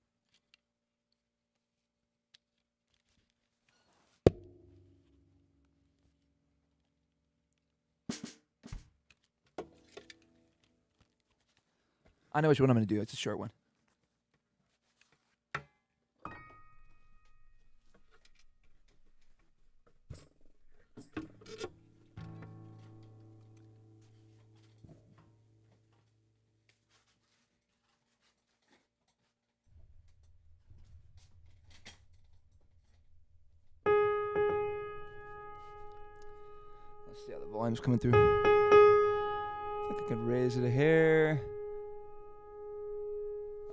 I know which one I'm going to do. It's a short one. Let's see how the volume's coming through. I think I can raise it a hair.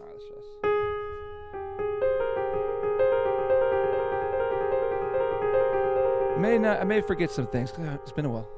All right, let's just. I may forget some things. It's been a while.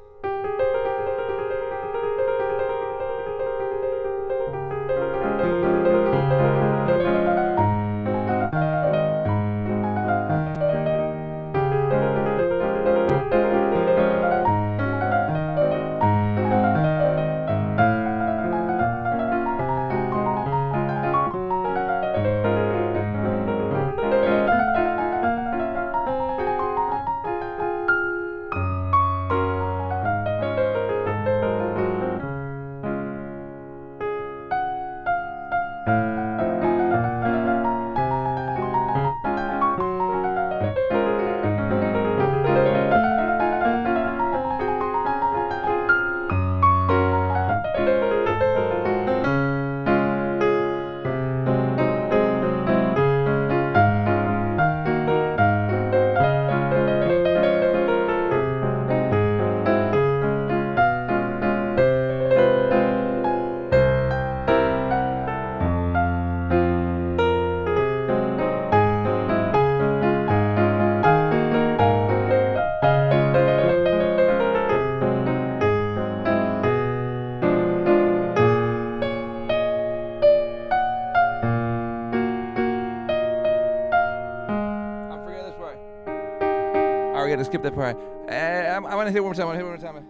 We gotta skip that part. I want to hit it one more time.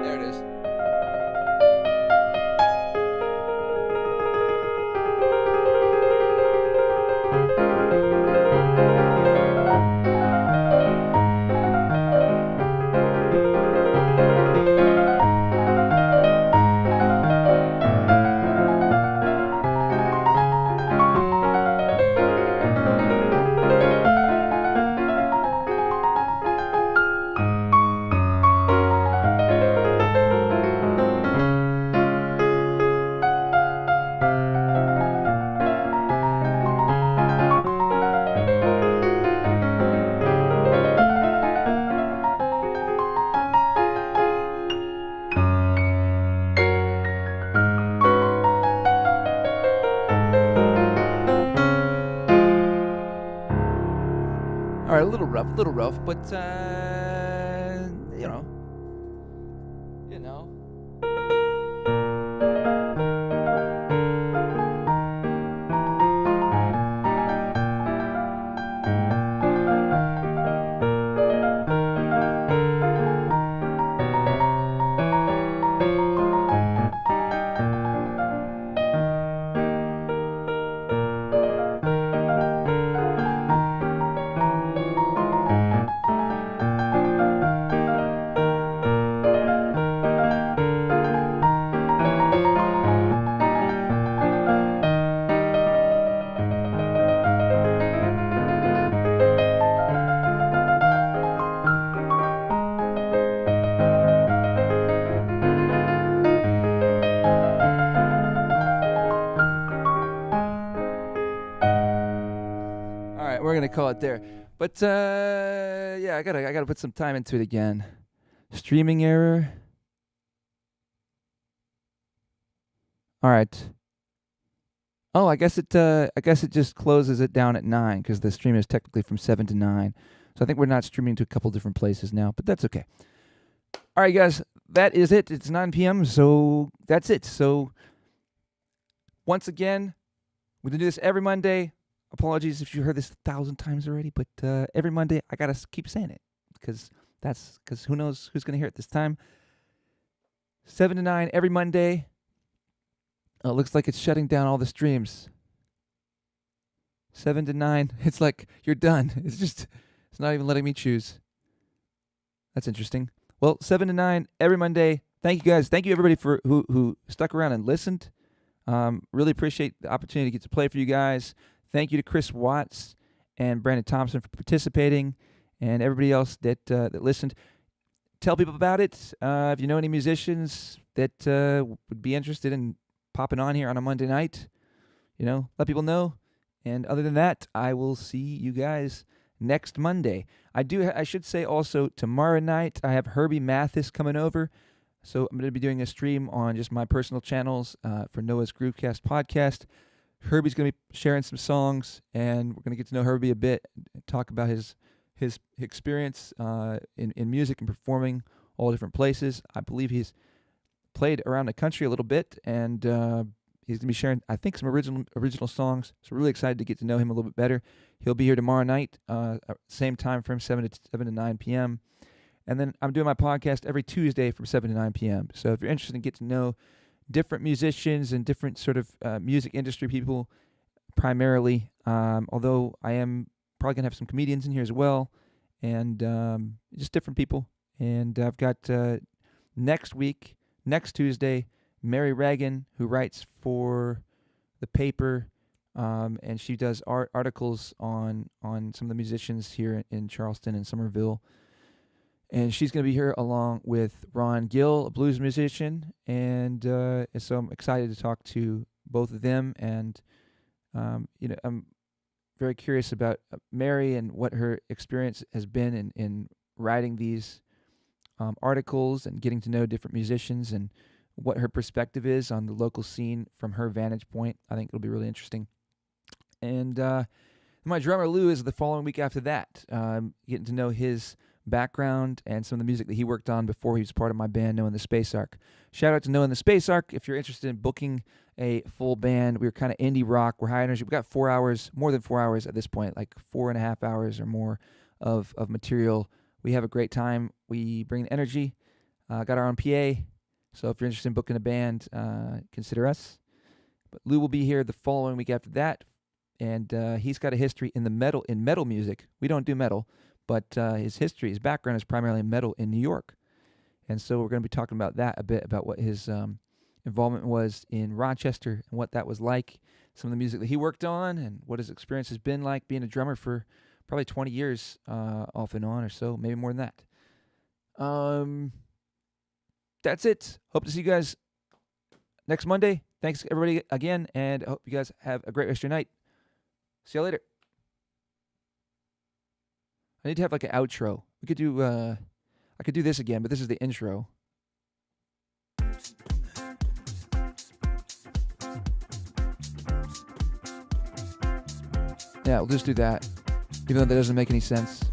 There it is. All right, a little rough, but you know. call it there. But yeah, I gotta put some time into it again. Streaming error. All right. Oh, I guess it just closes it down at 9 because the stream is technically from 7 to 9. So I think we're not streaming to a couple different places now, but that's okay. All right, guys, that is it. It's 9 p.m., so that's it. So once again, we're going to do this every Monday. Apologies if you heard this 1,000 times already, but every Monday I got to keep saying it because who knows who's going to hear it this time. 7 to 9 every Monday. It looks like it's shutting down all the streams. 7 to 9. It's like you're done. It's not even letting me choose. That's interesting. Well, 7 to 9 every Monday. Thank you guys. Thank you everybody for who stuck around and listened. Really appreciate the opportunity to get to play for you guys. Thank you to Chris Watts and Brandon Thompson for participating, and everybody else that listened. Tell people about it. If you know any musicians that would be interested in popping on here on a Monday night, let people know. And other than that, I will see you guys next Monday. I should say also, tomorrow night I have Herbie Mathis coming over. So I'm going to be doing a stream on just my personal channels for Noah's Groovecast podcast. Herbie's going to be sharing some songs, and we're going to get to know Herbie a bit, and talk about his experience in music and performing all different places. I believe he's played around the country a little bit, and he's going to be sharing, I think, some original songs. So really excited to get to know him a little bit better. He'll be here tomorrow night, same time frame, 7 to 9 p.m. And then I'm doing my podcast every Tuesday from 7 to 9 p.m. So if you're interested in getting to know different musicians and different sort of music industry people primarily, although I am probably going to have some comedians in here as well, and just different people. And I've got next Tuesday, Mary Reagan, who writes for the paper, and she does articles on some of the musicians here in Charleston and Somerville. And she's going to be here along with Ron Gill, a blues musician, and so I'm excited to talk to both of them. And I'm very curious about Mary and what her experience has been in writing these articles and getting to know different musicians, and what her perspective is on the local scene from her vantage point. I think it'll be really interesting. And my drummer Lou is the following week after that, getting to know his background and some of the music that he worked on before he was part of my band, Noah and the Space Ark. Shout out to Noah and the Space Ark. If you're interested in booking a full band, we're kind of indie rock. We're high energy. We got 4 hours, more than 4 hours at this point, like 4.5 hours or more of material. We have a great time. We bring the energy. Got our own PA. So if you're interested in booking a band, consider us. But Lou will be here the following week after that, and he's got a history in metal music. We don't do metal, but his background is primarily in metal in New York. And so we're going to be talking about that a bit, about what his involvement was in Rochester and what that was like, some of the music that he worked on, and what his experience has been like being a drummer for probably 20 years off and on, or so, maybe more than that. That's it. Hope to see you guys next Monday. Thanks, everybody, again, and I hope you guys have a great rest of your night. See you later. I need to have like an outro. We could do, I could do this again, but this is the intro. Yeah, we'll just do that, even though that doesn't make any sense.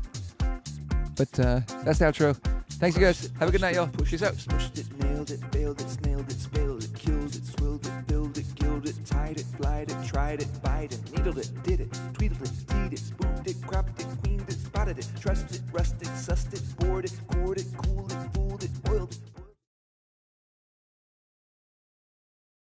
But that's the outro. Thanks, you guys. Have a good night, y'all. Peace out. Pushed it, nailed it, bailed it, snailed it, spaled it, killed it, swilled it, filled it, gilled it, tied it, flied it, tried it, bite it, needled it, did it, tweedled it, teed it, spooned it, cropped it, queened it, spotted it, trusted it, rusted, sussed it, bored it, cored it, cooled it, fooled it,